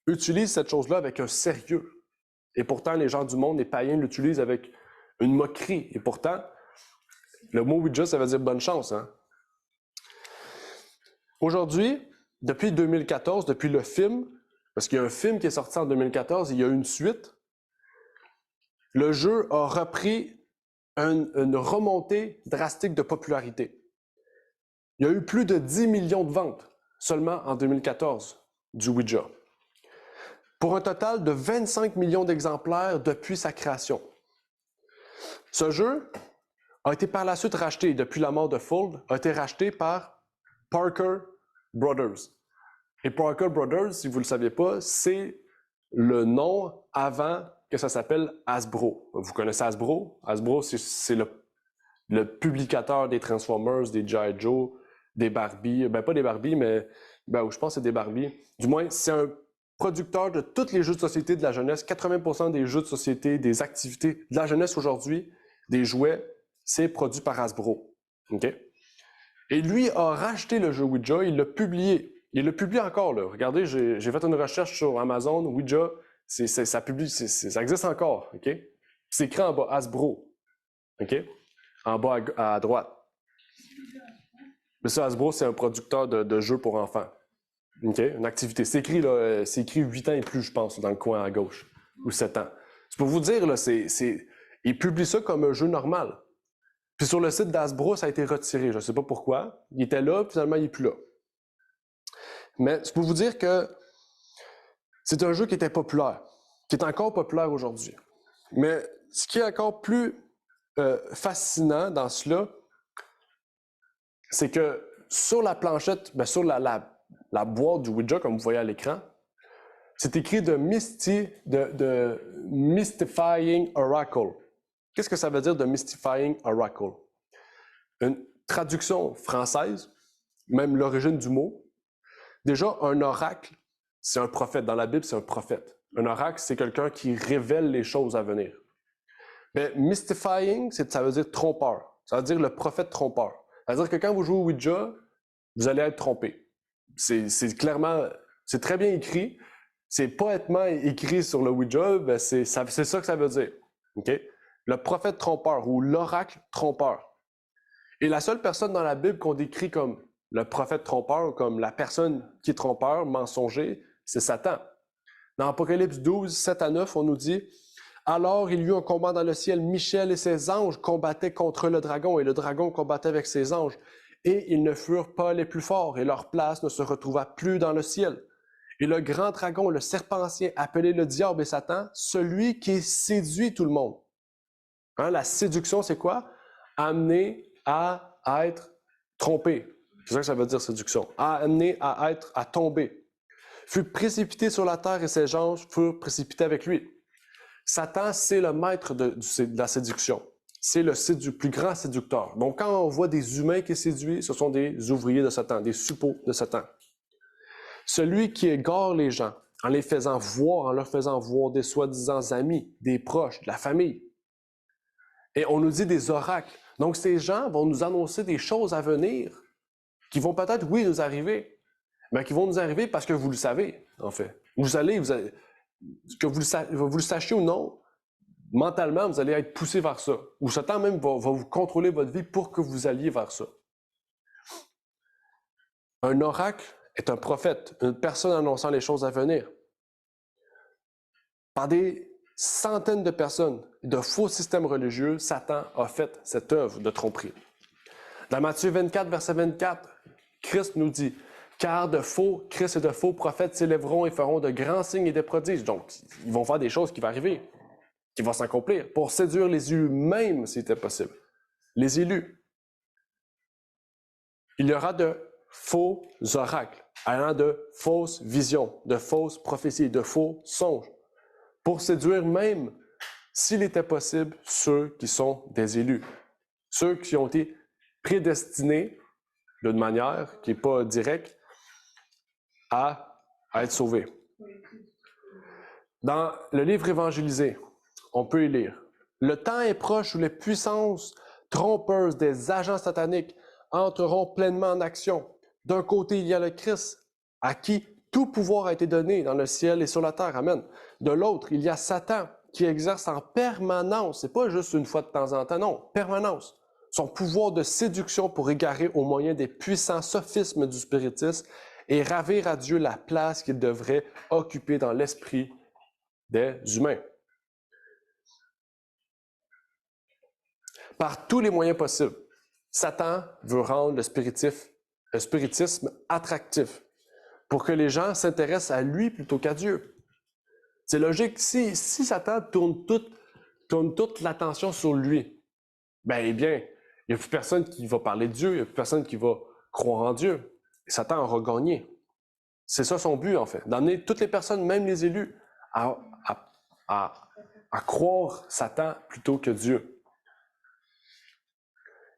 utilisent cette chose-là avec un sérieux. Et pourtant, les gens du monde, les païens, l'utilisent avec une moquerie. Et pourtant, le mot Ouija, ça veut dire bonne chance. Hein? Aujourd'hui, depuis 2014, depuis le film, parce qu'il y a un film qui est sorti en 2014, il y a une suite, le jeu a repris une remontée drastique de popularité. Il y a eu plus de 10 millions de ventes seulement en 2014 du Ouija, pour un total de 25 millions d'exemplaires depuis sa création. Ce jeu a été par la suite racheté, depuis la mort de Fuld, a été racheté par Parker Brothers. Et Parker Brothers, si vous ne le saviez pas, c'est le nom avant que ça s'appelle Hasbro. Vous connaissez Hasbro? Hasbro, c'est le publicateur des Transformers, des G.I. Joe, des Barbie. Pas des Barbie, mais je pense que c'est des Barbie. Du moins, c'est un producteur de tous les jeux de société de la jeunesse. 80% des jeux de société, des activités de la jeunesse aujourd'hui, des jouets, c'est produit par Hasbro. Okay? Et lui a racheté le jeu Ouija, il l'a publié. Il le publie encore, là. Regardez, j'ai fait une recherche sur Amazon, Ouija, ça existe encore, OK? C'est écrit en bas, Hasbro, OK? En bas à droite. Mais ça, Hasbro, c'est un producteur de jeux pour enfants. OK? Une activité. C'est écrit 8 ans et plus, je pense, dans le coin à gauche, ou 7 ans. C'est pour vous dire, là, il publie ça comme un jeu normal. Puis sur le site d'Hasbro, ça a été retiré. Je ne sais pas pourquoi. Il était là, puis finalement, il n'est plus là. Mais c'est pour vous dire que c'est un jeu qui était populaire, qui est encore populaire aujourd'hui. Mais ce qui est encore plus fascinant dans cela, c'est que sur la planchette, sur la boîte du Ouija, comme vous voyez à l'écran, c'est écrit de Mystifying Oracle. Qu'est-ce que ça veut dire de Mystifying Oracle? Une traduction française, même l'origine du mot. Déjà, un oracle, c'est un prophète. Dans la Bible, c'est un prophète. Un oracle, c'est quelqu'un qui révèle les choses à venir. Mais mystifying, ça veut dire trompeur. Ça veut dire le prophète trompeur. Ça veut dire que quand vous jouez au Ouija, vous allez être trompé. C'est clairement, c'est très bien écrit. C'est poètement écrit sur le Ouija, c'est ça que ça veut dire. Okay? Le prophète trompeur ou l'oracle trompeur. Et la seule personne dans la Bible qu'on décrit comme le prophète trompeur, comme la personne qui est trompeur, mensonger, c'est Satan. Dans Apocalypse 12, 7 à 9, on nous dit « Alors il y eut un combat dans le ciel, Michel et ses anges combattaient contre le dragon, et le dragon combattait avec ses anges. Et ils ne furent pas les plus forts, et leur place ne se retrouva plus dans le ciel. Et le grand dragon, le serpent ancien, appelé le diable et Satan, celui qui séduit tout le monde. » Hein, la séduction, c'est quoi? Amener à être trompé. C'est ça que ça veut dire, séduction. Amener à tomber. fut précipité sur la terre et ses anges furent précipités avec lui. Satan, c'est le maître de la séduction. C'est le plus grand séducteur. Donc, quand on voit des humains qui séduisent, ce sont des ouvriers de Satan, des suppôts de Satan. Celui qui égare les gens en leur faisant voir des soi-disant amis, des proches, de la famille. Et on nous dit des oracles. Donc, ces gens vont nous annoncer des choses à venir qui vont peut-être, oui, nous arriver, mais qui vont nous arriver parce que vous le savez, en fait. Que vous le sachiez ou non, mentalement, vous allez être poussé vers ça. Ou Satan même va vous contrôler votre vie pour que vous alliez vers ça. Un oracle est un prophète, une personne annonçant les choses à venir. Par des centaines de personnes, de faux systèmes religieux, Satan a fait cette œuvre de tromperie. Dans Matthieu 24, verset 24, Christ nous dit « Car Christ et de faux prophètes s'élèveront et feront de grands signes et des prodiges. » Donc, ils vont faire des choses qui vont arriver, qui vont s'accomplir, pour séduire les élus même, si c'était possible. Les élus. Il y aura de faux oracles, allant de fausses visions, de fausses prophéties, de faux songes, pour séduire même, s'il était possible, ceux qui sont des élus, ceux qui ont été prédestinés d'une manière qui n'est pas directe à être sauvés. Dans le livre évangélisé, on peut y lire « Le temps est proche où les puissances trompeuses des agents sataniques entreront pleinement en action. D'un côté, il y a le Christ, à qui tout pouvoir a été donné dans le ciel et sur la terre. Amen. De l'autre, il y a Satan qui exerce en permanence, c'est pas juste une fois de temps en temps, non, permanence, son pouvoir de séduction pour égarer au moyen des puissants sophismes du spiritisme et ravir à Dieu la place qu'il devrait occuper dans l'esprit des humains. Par tous les moyens possibles, Satan veut rendre le spiritisme attractif pour que les gens s'intéressent à lui plutôt qu'à Dieu. C'est logique. Si Satan tourne toute l'attention sur lui, eh bien, il n'y a plus personne qui va parler de Dieu, il n'y a plus personne qui va croire en Dieu. Et Satan aura gagné. C'est ça son but, en fait, d'amener toutes les personnes, même les élus, à croire Satan plutôt que Dieu.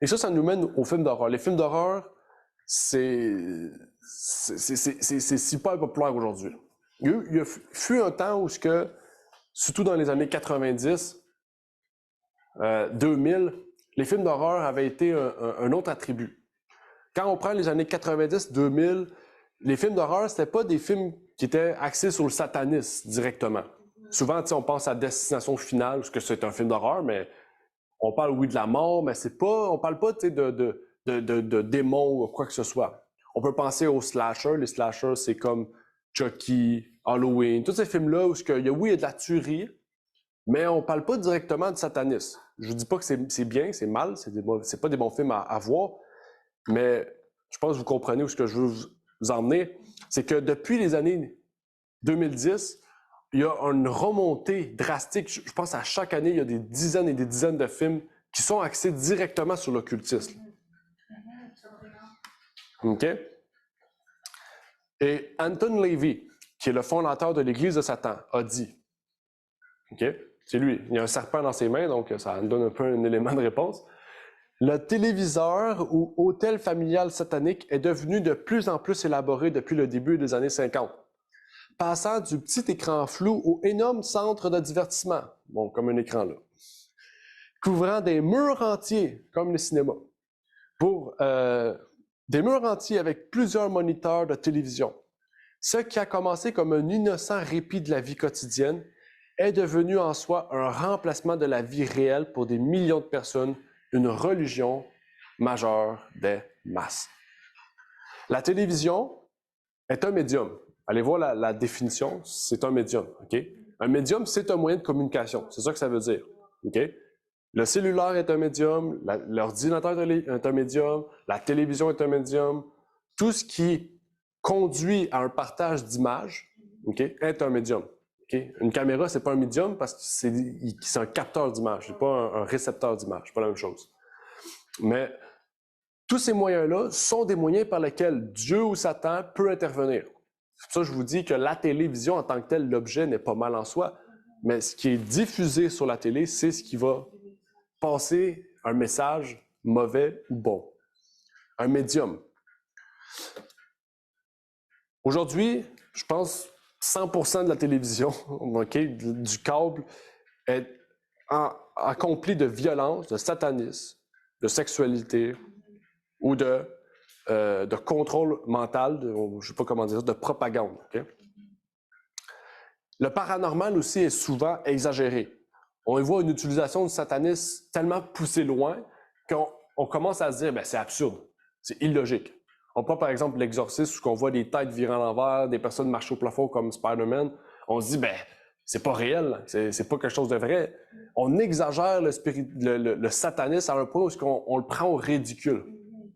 Et ça nous mène aux films d'horreur. Les films d'horreur, c'est super populaire aujourd'hui. Il y a fut un temps où, surtout dans les années 90, 2000, les films d'horreur avaient été un autre attribut. Quand on prend les années 90, 2000, les films d'horreur, c'était pas des films qui étaient axés sur le satanisme directement. Souvent, on pense à Destination Finale, parce que c'est un film d'horreur, mais on parle, oui, de la mort, mais on parle pas de démons ou quoi que ce soit. On peut penser aux slashers. Les slashers, c'est comme Chucky, Halloween, tous ces films-là où il y a de la tuerie, mais on parle pas directement de satanisme. Je dis pas que c'est bien, c'est mal, c'est pas des bons films à voir, mais je pense que vous comprenez où ce que je veux vous emmener. C'est que depuis les années 2010, il y a une remontée drastique. Je pense à chaque année, il y a des dizaines et des dizaines de films qui sont axés directement sur l'occultisme. OK? Et Anton LaVey, qui est le fondateur de l'Église de Satan, a dit, OK? C'est lui, il y a un serpent dans ses mains, donc ça me donne un peu un élément de réponse. Le téléviseur ou hôtel familial satanique est devenu de plus en plus élaboré depuis le début des années 50. Passant du petit écran flou au énorme centre de divertissement, bon, comme un écran là, couvrant des murs entiers, comme le cinéma, des murs entiers avec plusieurs moniteurs de télévision. Ce qui a commencé comme un innocent répit de la vie quotidienne est devenu en soi un remplacement de la vie réelle pour des millions de personnes, une religion majeure des masses. La télévision est un médium. Allez voir la définition, c'est un médium. Okay? Un médium, c'est un moyen de communication. C'est ça que ça veut dire. Okay? Le cellulaire est un médium, l'ordinateur est un médium, la télévision est un médium. Tout ce qui conduit à un partage d'images, okay, est un médium. Okay? Une caméra, c'est pas un médium parce que c'est un capteur d'image, c'est pas un récepteur d'image, c'est pas la même chose. Mais tous ces moyens-là sont des moyens par lesquels Dieu ou Satan peut intervenir. C'est pour ça que je vous dis que la télévision en tant que telle, l'objet n'est pas mal en soi, mais ce qui est diffusé sur la télé, c'est ce qui va passer un message mauvais ou bon. Un médium. Aujourd'hui, je pense 100% de la télévision, okay, du câble, est accompli de violence, de satanisme, de sexualité ou de contrôle mental, je ne sais pas comment dire, de propagande. Okay? Le paranormal aussi est souvent exagéré. On y voit une utilisation du satanisme tellement poussée loin qu'on commence à se dire, ben, c'est absurde, c'est illogique. On prend par exemple l'exorcisme où on voit des têtes virées à l'envers, des personnes marcher au plafond comme Spider-Man. On se dit, ben, c'est pas réel, c'est pas quelque chose de vrai. On exagère le satanisme à un point où on le prend au ridicule.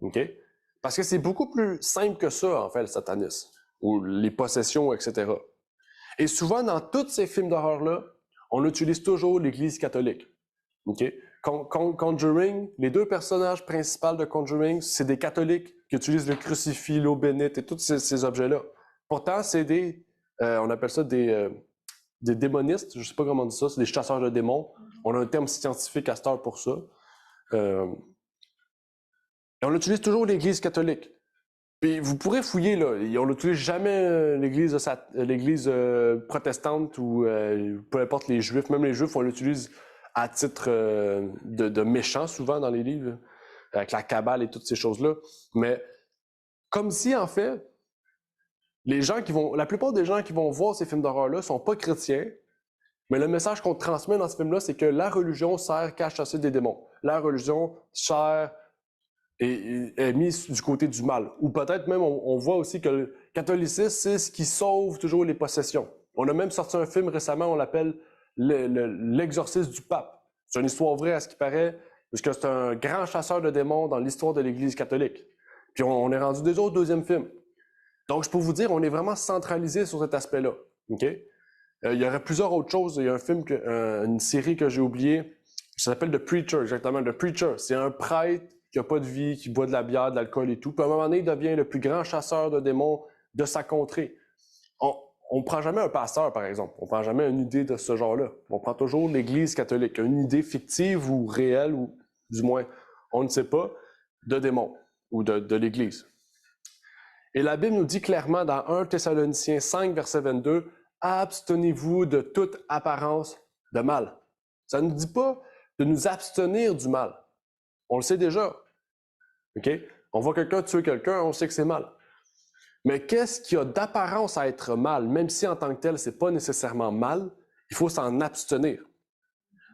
Okay? Parce que c'est beaucoup plus simple que ça, en fait, le satanisme, ou les possessions, etc. Et souvent, dans tous ces films d'horreur-là, on utilise toujours l'Église catholique. Okay? Conjuring, les deux personnages principaux de Conjuring, c'est des catholiques qui utilisent le crucifix, l'eau bénite et tous ces objets-là. Pourtant, c'est on appelle ça des démonistes, je ne sais pas comment on dit ça, c'est des chasseurs de démons. On a un terme scientifique à cette heure pour ça. Et on utilise toujours l'Église catholique. Puis vous pourrez fouiller, là, on n'utilise jamais l'Église protestante ou peu importe les Juifs. Même les Juifs, on l'utilise à titre de méchant souvent dans les livres, avec la Kabbale et toutes ces choses-là. Mais comme si, en fait, la plupart des gens qui vont voir ces films d'horreur-là sont pas chrétiens, mais le message qu'on transmet dans ce film-là, c'est que la religion sert qu'à chasser des démons. La religion sert est mise du côté du mal. Ou peut-être même, on voit aussi que le catholicisme, c'est ce qui sauve toujours les possessions. On a même sorti un film récemment, on l'appelle L'exorcisme du pape. C'est une histoire vraie à ce qui paraît, parce que c'est un grand chasseur de démons dans l'histoire de l'Église catholique. Puis on est rendu déjà au deuxième film. Donc, je peux vous dire, on est vraiment centralisé sur cet aspect-là. Okay? Il y aurait plusieurs autres choses. Il y a un film, une série que j'ai oubliée, qui s'appelle The Preacher, exactement. The Preacher, c'est un prêtre qui n'a pas de vie, qui boit de la bière, de l'alcool et tout. Puis à un moment donné, il devient le plus grand chasseur de démons de sa contrée. On ne prend jamais un pasteur, par exemple. On ne prend jamais une idée de ce genre-là. On prend toujours l'Église catholique, une idée fictive ou réelle, ou du moins, on ne sait pas, de démons ou de l'Église. Et la Bible nous dit clairement dans 1 Thessaloniciens 5, verset 22, « Abstenez-vous de toute apparence de mal. » Ça ne nous dit pas de nous abstenir du mal. On le sait déjà. Okay? On voit quelqu'un tuer quelqu'un, on sait que c'est mal. Mais qu'est-ce qui a d'apparence à être mal, même si en tant que tel, c'est pas nécessairement mal, il faut s'en abstenir.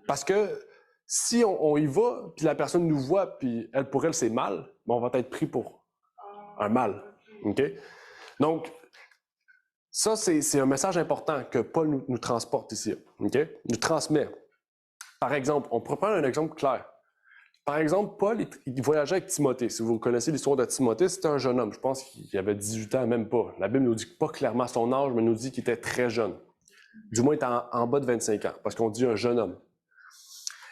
Parce que si on y va, puis la personne nous voit, puis elle, pour elle, c'est mal, ben on va être pris pour un mal. Okay? Donc, ça, c'est un message important que Paul nous transporte ici. Okay? Nous transmet. Par exemple, on pourrait prendre un exemple clair. Par exemple, Paul, il voyageait avec Timothée. Si vous connaissez l'histoire de Timothée, c'était un jeune homme. Je pense qu'il avait 18 ans, même pas. La Bible ne nous dit pas clairement son âge, mais nous dit qu'il était très jeune. Du moins, il était en bas de 25 ans, parce qu'on dit un jeune homme.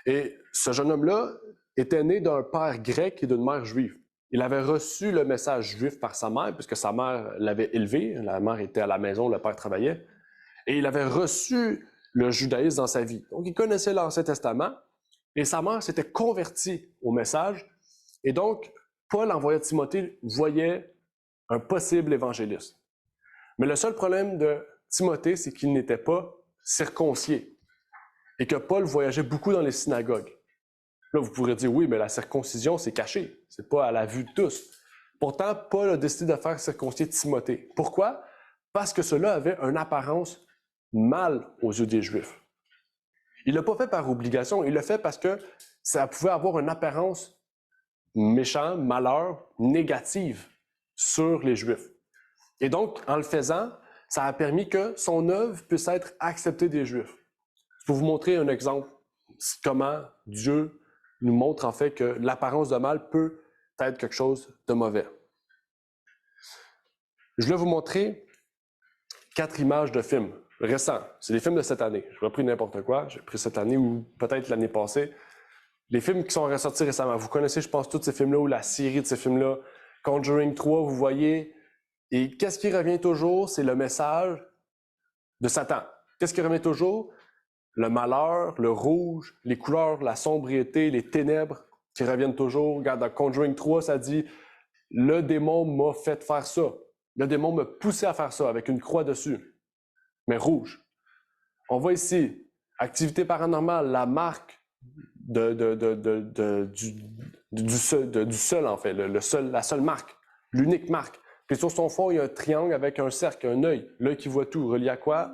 Et ce jeune homme-là était né d'un père grec et d'une mère juive. Il avait reçu le message juif par sa mère, puisque sa mère l'avait élevé. La mère était à la maison, le père travaillait. Et il avait reçu le judaïsme dans sa vie. Donc, il connaissait l'Ancien Testament. Et sa mère s'était convertie au message. Et donc, Paul, envoyé à Timothée, voyait un possible évangéliste. Mais le seul problème de Timothée, c'est qu'il n'était pas circoncié. Et que Paul voyageait beaucoup dans les synagogues. Là, vous pourrez dire, oui, mais la circoncision, c'est caché. C'est pas à la vue de tous. Pourtant, Paul a décidé de faire circoncier Timothée. Pourquoi? Parce que cela avait une apparence mal aux yeux des Juifs. Il ne l'a pas fait par obligation, il l'a fait parce que ça pouvait avoir une apparence méchante, malheur, négative sur les Juifs. Et donc, en le faisant, ça a permis que son œuvre puisse être acceptée des Juifs. Je peux vous montrer un exemple, comment Dieu nous montre en fait que l'apparence de mal peut être quelque chose de mauvais. Je voulais vous montrer 4 images de films récents. C'est des films de cette année. Je n'ai pas pris n'importe quoi. J'ai pris cette année ou peut-être l'année passée. Les films qui sont ressortis récemment. Vous connaissez, je pense, tous ces films-là ou la série de ces films-là. Conjuring 3, vous voyez Et qu'est-ce qui revient toujours? C'est le message de Satan. Qu'est-ce qui revient toujours? Le malheur, le rouge, les couleurs, la sobriété, les ténèbres qui reviennent toujours. Regarde, dans Conjuring 3, ça dit « Le démon m'a fait faire ça. Le démon m'a poussé à faire ça avec une croix dessus. » Mais rouge. On voit ici, activité paranormale, la marque du seul, en fait, la seule marque, l'unique marque. Puis sur son fond, il y a un triangle avec un cercle, un œil qui voit tout, relié à quoi?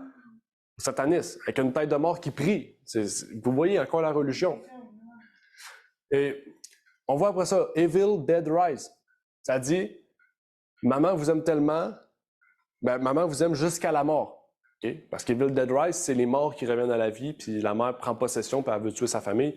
Au satanisme, avec une tête de mort qui prie. Vous voyez encore la religion. Et on voit après ça, Evil Dead Rise. Ça dit, maman vous aime tellement, maman vous aime jusqu'à la mort. Okay? Parce qu'Evil Dead Rise, c'est les morts qui reviennent à la vie, puis la mère prend possession, puis elle veut tuer sa famille.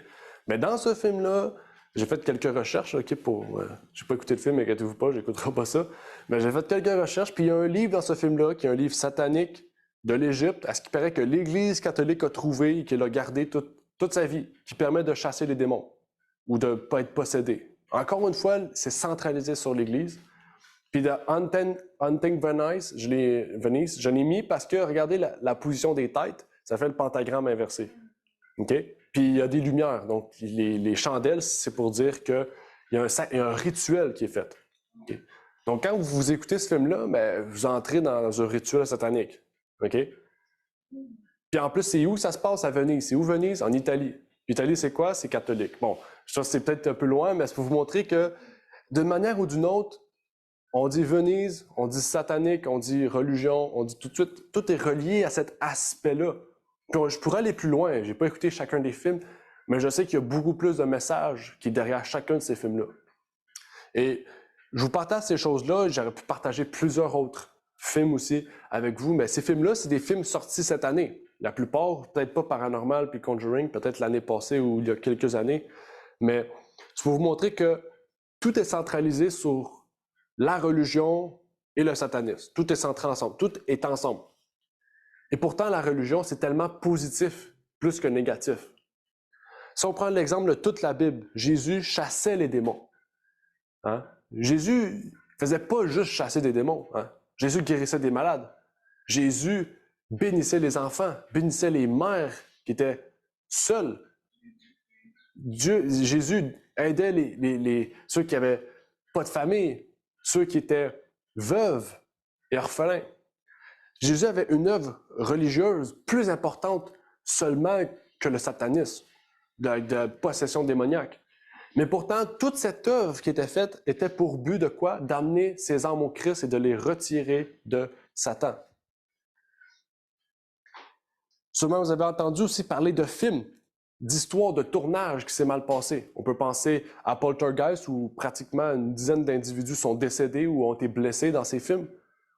Mais dans ce film-là, j'ai fait quelques recherches, OK, j'ai pas écouté le film, inquiétez-vous pas, j'écouterai pas ça. Mais j'ai fait quelques recherches, puis il y a un livre dans ce film-là, qui est un livre satanique de l'Égypte, à ce qui paraît que l'Église catholique a trouvé et qu'elle a gardé toute sa vie, qui permet de chasser les démons ou de ne pas être possédé. Encore une fois, c'est centralisé sur l'Église. Puis de Hunting Venice, je l'ai mis parce que, regardez la position des têtes, ça fait le pentagramme inversé. OK? Puis il y a des lumières. Donc, les chandelles, c'est pour dire qu'il y a un rituel qui est fait. Okay? Donc, quand vous écoutez ce film-là, vous entrez dans un rituel satanique. OK? Puis en plus, c'est où ça se passe à Venise? C'est où Venise? En Italie. L'Italie, c'est quoi? C'est catholique. Bon, ça, c'est peut-être un peu loin, mais c'est pour vous montrer que, d'une manière ou d'une autre, on dit Venise, on dit satanique, on dit religion, on dit tout de suite, tout est relié à cet aspect-là. Je pourrais aller plus loin, j'ai pas écouté chacun des films, mais je sais qu'il y a beaucoup plus de messages qui est derrière chacun de ces films-là. Et je vous partage ces choses-là, j'aurais pu partager plusieurs autres films aussi avec vous, mais ces films-là, c'est des films sortis cette année. La plupart, peut-être pas Paranormal puis Conjuring, peut-être l'année passée ou il y a quelques années, mais c'est pour vous montrer que tout est centralisé sur la religion et le satanisme. Tout est centré ensemble, tout est ensemble. Et pourtant, la religion, c'est tellement positif, plus que négatif. Si on prend l'exemple de toute la Bible, Jésus chassait les démons. Hein? Jésus faisait pas juste chasser des démons. Hein? Jésus guérissait des malades. Jésus bénissait les enfants, bénissait les mères qui étaient seules. Jésus aidait ceux qui n'avaient pas de famille, ceux qui étaient veuves et orphelins. Jésus avait une œuvre religieuse plus importante seulement que le satanisme, de possession démoniaque. Mais pourtant, toute cette œuvre qui était faite était pour but de quoi? D'amener ces âmes au Christ et de les retirer de Satan. Sûrement, vous avez entendu aussi parler de films, d'histoires de tournage qui s'est mal passé. On peut penser à Poltergeist où pratiquement une dizaine d'individus sont décédés ou ont été blessés dans ces films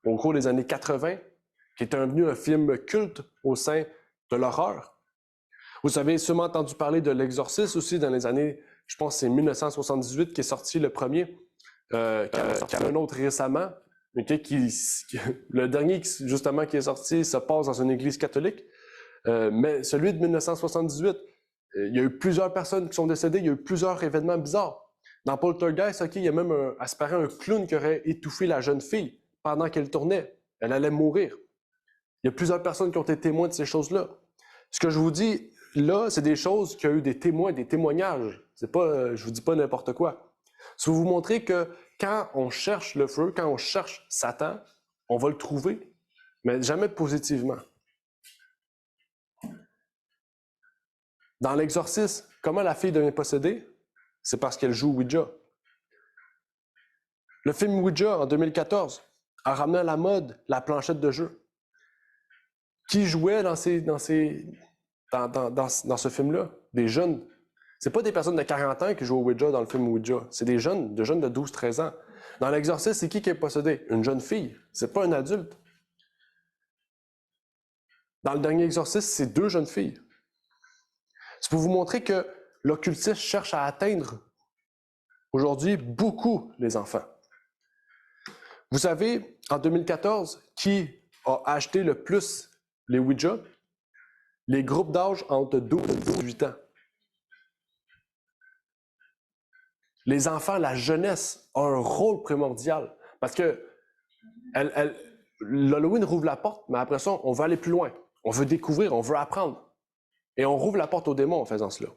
au cours des années 80, qui est devenu un film culte au sein de l'horreur. Vous avez sûrement entendu parler de l'Exorciste aussi dans les années, je pense que c'est 1978 qui est sorti le premier, qui a un autre récemment, le dernier justement qui est sorti se passe dans une église catholique. Mais celui de 1978, il y a eu plusieurs personnes qui sont décédées, il y a eu plusieurs événements bizarres. Dans Poltergeist, il y a même un clown qui aurait étouffé la jeune fille pendant qu'elle tournait. Elle allait mourir. Il y a plusieurs personnes qui ont été témoins de ces choses-là. Ce que je vous dis là, c'est des choses qui ont eu des témoins, des témoignages. C'est pas, je vous dis pas n'importe quoi. C'est pour vous montrer que quand on cherche le feu, quand on cherche Satan, on va le trouver, mais jamais positivement. Dans l'Exorcisme, comment la fille devient possédée? C'est parce qu'elle joue Ouija. Le film Ouija, en 2014, a ramené à la mode la planchette de jeu. Qui jouait dans ce film-là? Des jeunes. C'est pas des personnes de 40 ans qui jouent au Ouija dans le film Ouija. C'est des jeunes de 12-13 ans. Dans l'Exorcisme, c'est qui est possédé? Une jeune fille. C'est pas un adulte. Dans le dernier Exorcisme, c'est 2 jeunes filles. C'est pour vous montrer que l'occultisme cherche à atteindre aujourd'hui beaucoup les enfants. Vous savez, en 2014, qui a acheté le plus les Ouija? Les groupes d'âge entre 12 et 18 ans. Les enfants, la jeunesse, ont un rôle primordial. Parce que L'Halloween rouvre la porte, mais après ça, on veut aller plus loin. On veut découvrir, on veut apprendre. Et on rouvre la porte aux démons en faisant cela.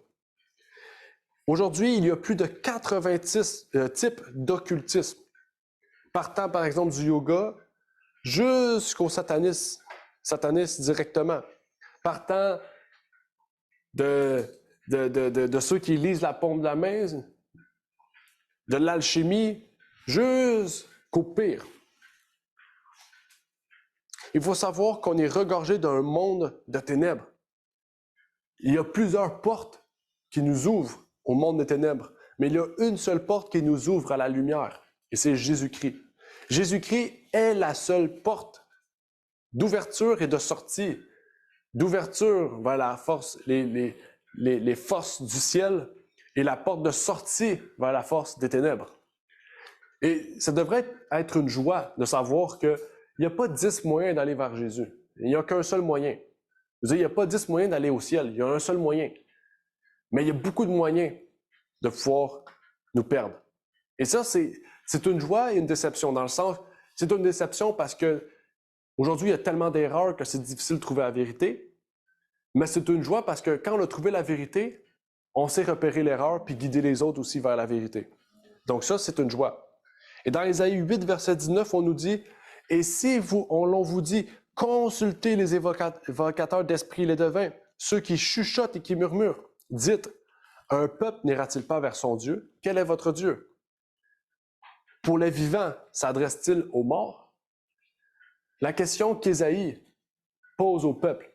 Aujourd'hui, il y a plus de 90 types d'occultisme. Partant, par exemple, du yoga jusqu'au satanisme directement. Partant de ceux qui lisent la paume de la main, de l'alchimie, jusqu'au pire. Il faut savoir qu'on est regorgé d'un monde de ténèbres. Il y a plusieurs portes qui nous ouvrent au monde des ténèbres, mais il y a une seule porte qui nous ouvre à la lumière, et c'est Jésus-Christ. Jésus-Christ est la seule porte d'ouverture et de sortie, d'ouverture vers la force, les forces du ciel, et la porte de sortie vers la force des ténèbres. Et ça devrait être une joie de savoir qu'il n'y a pas 10 moyens d'aller vers Jésus. Il n'y a qu'un seul moyen. Je veux dire, il n'y a pas 10 moyens d'aller au ciel. Il y a un seul moyen. Mais il y a beaucoup de moyens de pouvoir nous perdre. Et ça, c'est une joie et une déception. Dans le sens, c'est une déception parce que aujourd'hui, il y a tellement d'erreurs que c'est difficile de trouver la vérité. Mais c'est une joie parce que quand on a trouvé la vérité, on sait repérer l'erreur puis guider les autres aussi vers la vérité. Donc ça, c'est une joie. Et dans Ésaïe 8, verset 19, on nous dit « Et si l'on vous dit, consultez les évocateurs d'esprit et les devins, ceux qui chuchotent et qui murmurent, dites, un peuple n'ira-t-il pas vers son Dieu? Quel est votre Dieu? Pour les vivants, s'adresse-t-il aux morts? » La question qu'Ésaïe pose au peuple,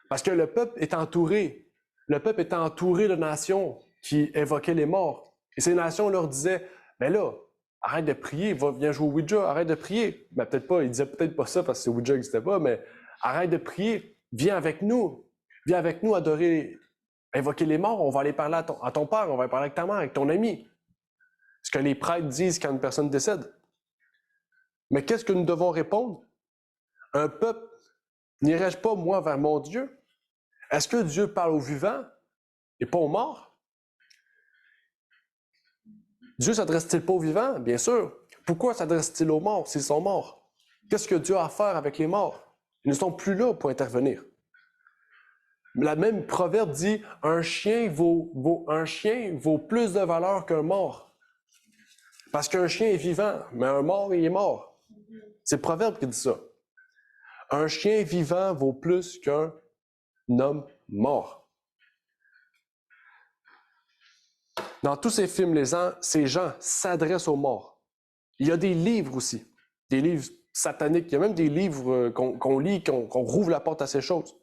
parce que le peuple est entouré de nations qui évoquaient les morts. Et ces nations leur disaient, « Ben là, arrête de prier, viens jouer au Ouija, arrête de prier. » Ben peut-être pas, il disait peut-être pas ça parce que Ouija n'existait pas, mais arrête de prier, viens avec nous adorer, invoquer les morts, on va aller parler à ton père, on va aller parler avec ta mère, avec ton ami. Ce que les prêtres disent quand une personne décède. Mais qu'est-ce que nous devons répondre? Un peuple, n'irai-je pas moi vers mon Dieu? Est-ce que Dieu parle aux vivants et pas aux morts? Dieu s'adresse-t-il pas aux vivants? Bien sûr. Pourquoi s'adresse-t-il aux morts s'ils sont morts? Qu'est-ce que Dieu a à faire avec les morts? Ils ne sont plus là pour intervenir. La même proverbe dit « Un chien vaut plus de valeur qu'un mort. » Parce qu'un chien est vivant, mais un mort, il est mort. C'est le proverbe qui dit ça. Un chien vivant vaut plus qu'un homme mort. Dans tous ces films, ces gens s'adressent aux morts. Il y a des livres aussi, des livres sataniques. Il y a même des livres qu'on lit, qu'on rouvre la porte à ces choses.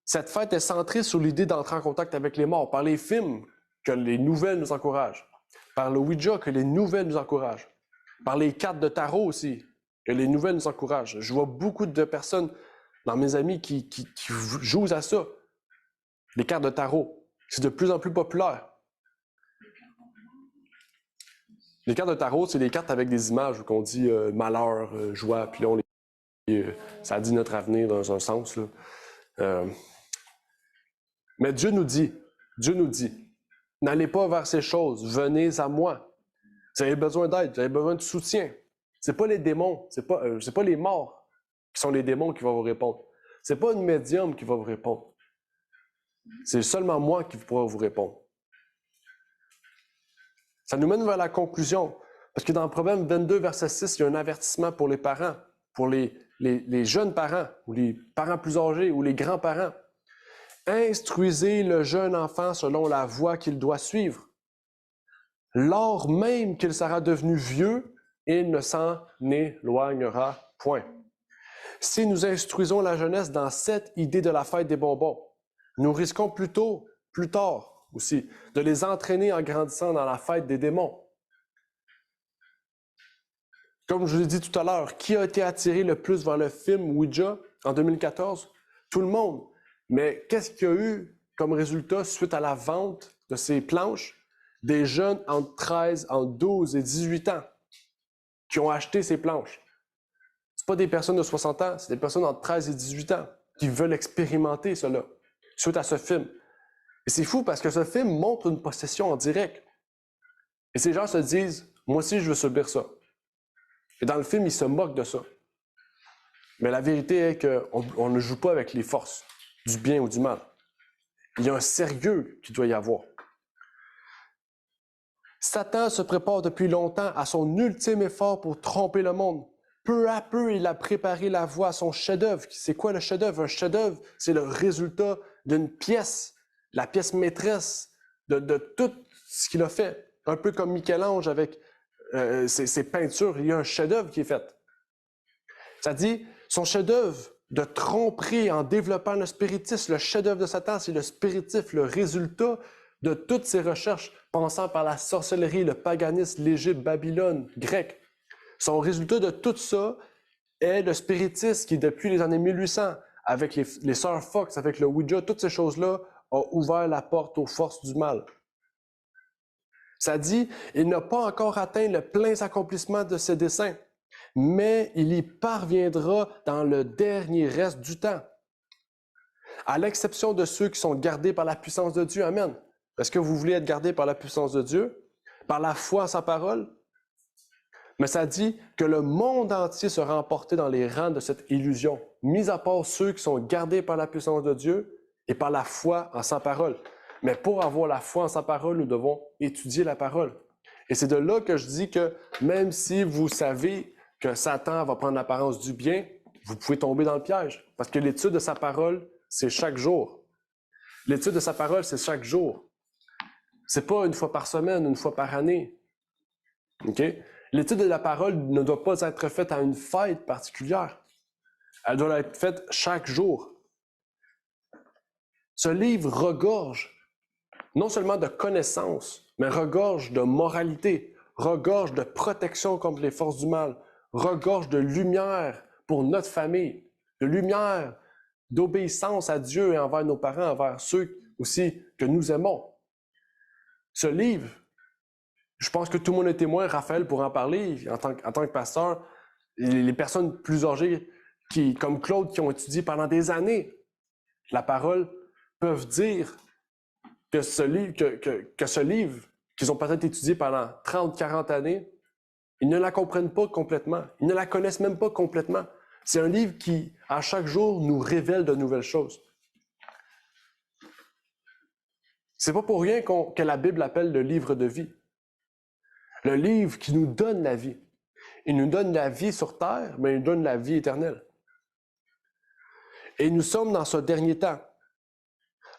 Cette fête est centrée sur l'idée d'entrer en contact avec les morts, par les films que les nouvelles nous encouragent, par le Ouija que les nouvelles nous encouragent, par les cartes de tarot aussi, que les nouvelles nous encouragent. Je vois beaucoup de personnes dans mes amis qui jouent à ça, les cartes de tarot. C'est de plus en plus populaire. Les cartes de tarot, c'est des cartes avec des images où on dit malheur, joie, puis là, ça dit notre avenir dans un sens. Là. Mais Dieu nous dit, n'allez pas vers ces choses, venez à moi. Vous avez besoin d'aide, vous avez besoin de soutien. C'est pas les démons, c'est pas les morts qui sont les démons qui vont vous répondre. C'est pas une médium qui va vous répondre. C'est seulement moi qui pourra vous répondre. Ça nous mène vers la conclusion, parce que dans le Proverbe 22, verset 6, il y a un avertissement pour les parents, pour les jeunes parents, ou les parents plus âgés, ou les grands-parents. Instruisez le jeune enfant selon la voie qu'il doit suivre. Lors même qu'il sera devenu vieux, il ne s'en éloignera point. Si nous instruisons la jeunesse dans cette idée de la fête des bonbons, nous risquons plus tard aussi, de les entraîner en grandissant dans la fête des démons. Comme je l'ai dit tout à l'heure, qui a été attiré le plus vers le film Ouija en 2014? Tout le monde. Mais qu'est-ce qu'il y a eu comme résultat suite à la vente de ces planches? Des jeunes entre 12 et 18 ans qui ont acheté ces planches. Ce pas des personnes de 60 ans, c'est des personnes entre 13 et 18 ans qui veulent expérimenter cela suite à ce film. Et c'est fou parce que ce film montre une possession en direct. Et ces gens se disent, moi aussi je veux subir ça. Et dans le film, il se moque de ça. Mais la vérité est qu'on ne joue pas avec les forces du bien ou du mal. Il y a un sérieux qui doit y avoir. Satan se prépare depuis longtemps à son ultime effort pour tromper le monde. Peu à peu, il a préparé la voie à son chef-d'œuvre. C'est quoi le chef-d'œuvre? Un chef-d'œuvre, c'est le résultat d'une pièce, la pièce maîtresse de tout ce qu'il a fait. Un peu comme Michel-Ange avec ses peintures, il y a un chef-d'œuvre qui est fait. Ça dit, son chef-d'œuvre de tromperie en développant le spiritisme, le chef-d'œuvre de Satan, c'est le spiritisme, le résultat de toutes ses recherches, passant par la sorcellerie, le paganisme, l'Égypte, Babylone, grec. Son résultat de tout ça est le spiritisme qui, depuis les années 1800, avec les sœurs Fox, avec le Ouija, toutes ces choses-là, ont ouvert la porte aux forces du mal. Ça dit, il n'a pas encore atteint le plein accomplissement de ses desseins, mais il y parviendra dans le dernier reste du temps. À l'exception de ceux qui sont gardés par la puissance de Dieu. Amen. Est-ce que vous voulez être gardés par la puissance de Dieu? Par la foi en sa parole? Mais ça dit que le monde entier sera emporté dans les rangs de cette illusion, mis à part ceux qui sont gardés par la puissance de Dieu et par la foi en sa parole. Mais pour avoir la foi en sa parole, nous devons étudier la parole. Et c'est de là que je dis que même si vous savez que Satan va prendre l'apparence du bien, vous pouvez tomber dans le piège. Parce que l'étude de sa parole, c'est chaque jour. L'étude de sa parole, c'est chaque jour. C'est pas une fois par semaine, une fois par année. OK? L'étude de la parole ne doit pas être faite à une fête particulière. Elle doit être faite chaque jour. Ce livre regorge non seulement de connaissances, mais regorge de moralité, regorge de protection contre les forces du mal, regorge de lumière pour notre famille, de lumière, d'obéissance à Dieu et envers nos parents, envers ceux aussi que nous aimons. Ce livre, je pense que tout le monde est témoin, Raphaël pour en parler, en tant que pasteur, les personnes plus âgées, comme Claude, qui ont étudié pendant des années la parole, peuvent dire que ce livre, qu'ils ont peut-être étudié pendant 30, 40 années, ils ne la comprennent pas complètement. Ils ne la connaissent même pas complètement. C'est un livre qui, à chaque jour, nous révèle de nouvelles choses. C'est pas pour rien que la Bible appelle le livre de vie. Le livre qui nous donne la vie. Il nous donne la vie sur terre, mais il nous donne la vie éternelle. Et nous sommes dans ce dernier temps.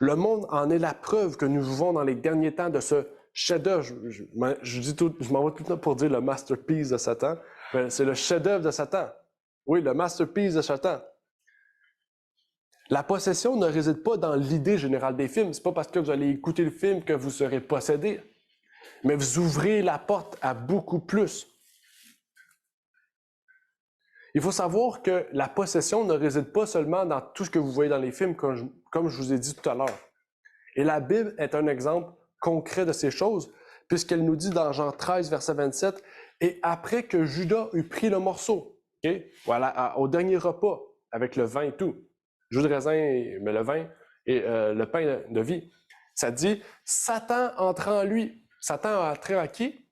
Le monde en est la preuve que nous vivons dans les derniers temps de ce chef-d'œuvre. Je m'en vais tout le temps pour dire le masterpiece de Satan. C'est le chef-d'œuvre de Satan. Oui, le masterpiece de Satan. La possession ne réside pas dans l'idée générale des films. C'est pas parce que vous allez écouter le film que vous serez possédé. Mais vous ouvrez la porte à beaucoup plus. Il faut savoir que la possession ne réside pas seulement dans tout ce que vous voyez dans les films, comme je vous ai dit tout à l'heure. Et la Bible est un exemple concret de ces choses, puisqu'elle nous dit dans Jean 13, verset 27, « Et après que Judas eut pris le morceau, okay, voilà, au dernier repas, avec le vin et tout, jus de raisin, mais le vin et le pain de vie, ça dit, Satan entra en lui. Satan a entré à qui?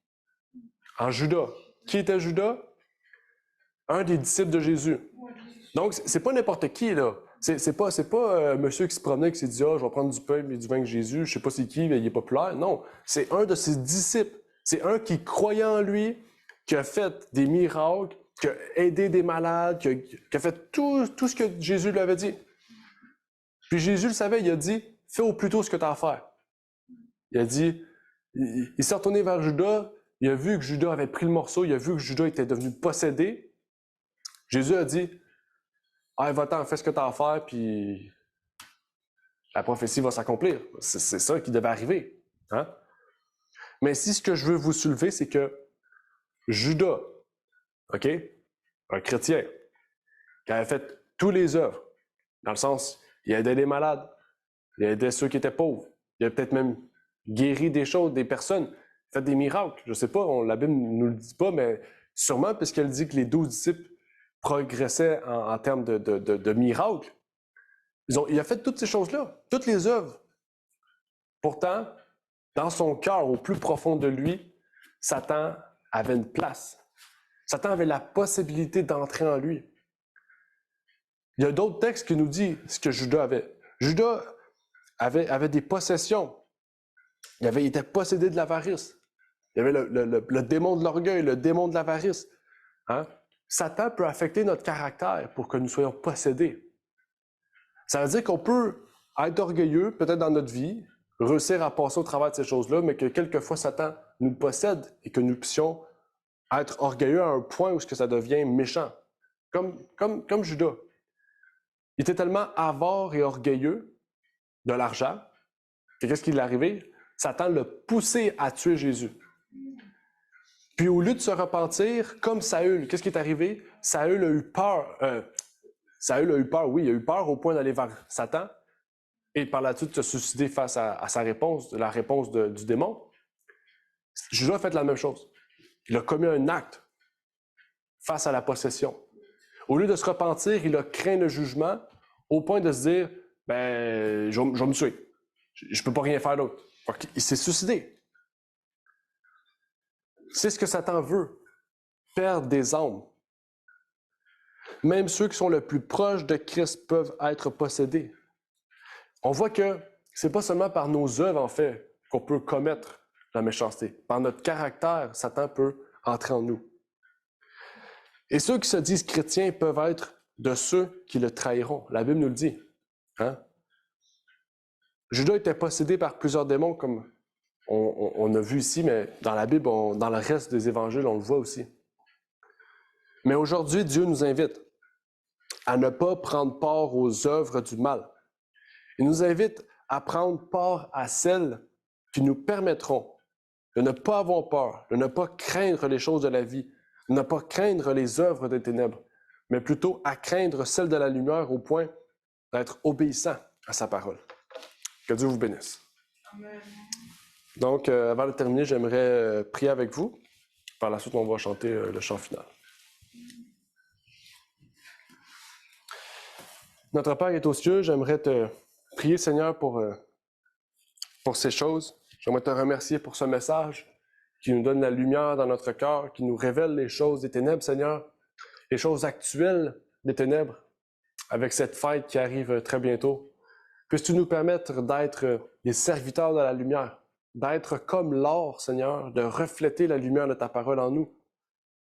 En Judas. Qui était Judas? Un des disciples de Jésus. Donc, c'est pas n'importe qui, là. C'est pas monsieur qui se promenait qui s'est dit « Ah, je vais prendre du pain et du vin avec Jésus, je sais pas c'est qui, mais il est populaire. » Non, c'est un de ses disciples. C'est un qui croyait en lui, qui a fait des miracles, qui a aidé des malades, qui a fait tout ce que Jésus lui avait dit. Puis Jésus le savait, il a dit « Fais au plus tôt ce que tu as à faire. » Il a dit, il s'est retourné vers Judas, il a vu que Judas avait pris le morceau, il a vu que Judas était devenu possédé. Jésus a dit, « Ah, va-t'en, fais ce que tu as à faire, puis la prophétie va s'accomplir. » C'est ça qui devait arriver. Hein? Mais ici, ce que je veux vous soulever, c'est que Judas, OK, un chrétien, qui avait fait toutes les œuvres, dans le sens, il aidait les malades, il aidait ceux qui étaient pauvres, il a peut-être même guéri des choses, des personnes, fait des miracles. Je ne sais pas, la Bible ne nous le dit pas, mais sûrement, puisqu'elle dit que les 12 disciples progressaient en termes de miracles. Il a fait toutes ces choses-là, toutes les œuvres. Pourtant, dans son cœur, au plus profond de lui, Satan avait une place. Satan avait la possibilité d'entrer en lui. Il y a d'autres textes qui nous disent ce que Judas avait. Judas avait des possessions. Il était possédé de l'avarice. Il y avait le démon de l'orgueil, le démon de l'avarice. Hein? Satan peut affecter notre caractère pour que nous soyons possédés. Ça veut dire qu'on peut être orgueilleux, peut-être dans notre vie, réussir à passer au travers de ces choses-là, mais que quelquefois Satan nous possède et que nous puissions être orgueilleux à un point où ça devient méchant. Comme Judas. Il était tellement avare et orgueilleux de l'argent que qu'est-ce qui lui est arrivé? Satan l'a poussé à tuer Jésus. Puis au lieu de se repentir, comme Saül, qu'est-ce qui est arrivé? Saül a eu peur. Saül a eu peur, oui, il a eu peur au point d'aller vers Satan et par la suite de se suicider face à sa réponse, la réponse du démon. Judas a fait la même chose. Il a commis un acte face à la possession. Au lieu de se repentir, il a craint le jugement au point de se dire « ben, je vais me tuer. Je ne peux pas rien faire d'autre. » Il s'est suicidé. C'est ce que Satan veut, perdre des âmes. Même ceux qui sont le plus proches de Christ peuvent être possédés. On voit que ce n'est pas seulement par nos œuvres, en fait, qu'on peut commettre la méchanceté. Par notre caractère, Satan peut entrer en nous. Et ceux qui se disent chrétiens peuvent être de ceux qui le trahiront. La Bible nous le dit. Hein? Judas était possédé par plusieurs démons, comme on a vu ici, mais dans la Bible, dans le reste des évangiles, on le voit aussi. Mais aujourd'hui, Dieu nous invite à ne pas prendre part aux œuvres du mal. Il nous invite à prendre part à celles qui nous permettront de ne pas avoir peur, de ne pas craindre les choses de la vie, de ne pas craindre les œuvres des ténèbres, mais plutôt à craindre celles de la lumière au point d'être obéissant à sa parole. Que Dieu vous bénisse. Amen. Donc, avant de terminer, j'aimerais prier avec vous. Par la suite, on va chanter le chant final. Notre Père qui est aux cieux, j'aimerais te prier, Seigneur, pour ces choses. J'aimerais te remercier pour ce message qui nous donne la lumière dans notre cœur, qui nous révèle les choses des ténèbres, Seigneur, les choses actuelles des ténèbres, avec cette fête qui arrive très bientôt. Puisses-tu nous permettre d'être des serviteurs de la lumière, d'être comme l'or, Seigneur, de refléter la lumière de ta parole en nous,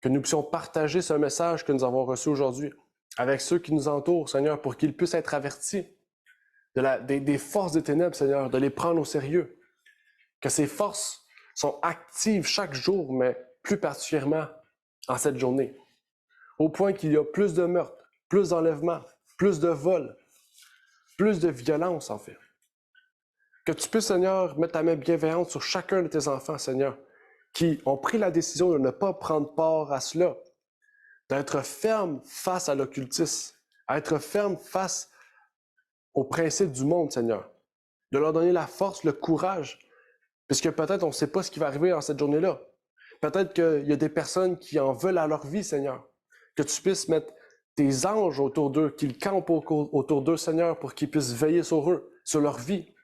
que nous puissions partager ce message que nous avons reçu aujourd'hui avec ceux qui nous entourent, Seigneur, pour qu'ils puissent être avertis des forces des ténèbres, Seigneur, de les prendre au sérieux, que ces forces sont actives chaque jour, mais plus particulièrement en cette journée, au point qu'il y a plus de meurtres, plus d'enlèvements, plus de vols, plus de violence, en fait. Que tu puisses, Seigneur, mettre ta main bienveillante sur chacun de tes enfants, Seigneur, qui ont pris la décision de ne pas prendre part à cela, d'être ferme face à l'occultisme, d'être ferme face aux principes du monde, Seigneur, de leur donner la force, le courage, puisque peut-être on ne sait pas ce qui va arriver dans cette journée-là. Peut-être qu'il y a des personnes qui en veulent à leur vie, Seigneur, que tu puisses mettre tes anges autour d'eux, qu'ils campent autour d'eux, Seigneur, pour qu'ils puissent veiller sur eux, sur leur vie,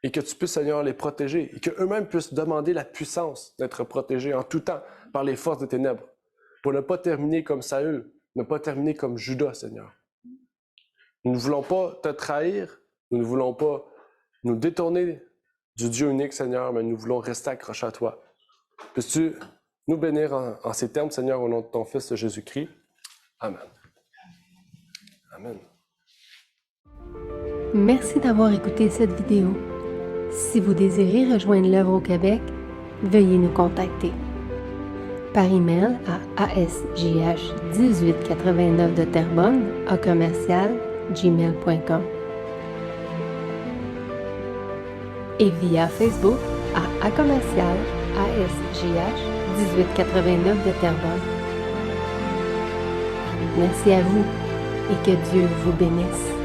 et que tu puisses, Seigneur, les protéger, et qu'eux-mêmes puissent demander la puissance d'être protégés en tout temps par les forces des ténèbres, pour ne pas terminer comme Saül, ne pas terminer comme Judas, Seigneur. Nous ne voulons pas te trahir, nous ne voulons pas nous détourner du Dieu unique, Seigneur, mais nous voulons rester accrochés à toi. Puisses-tu nous bénir en ces termes, Seigneur, au nom de ton Fils Jésus-Christ. Amen. Amen. Merci d'avoir écouté cette vidéo. Si vous désirez rejoindre l'œuvre au Québec, veuillez nous contacter par email à asjh1889 de Terrebonne @gmail.com et via Facebook à @asjh1889 de Terrebonne. Merci à vous et que Dieu vous bénisse.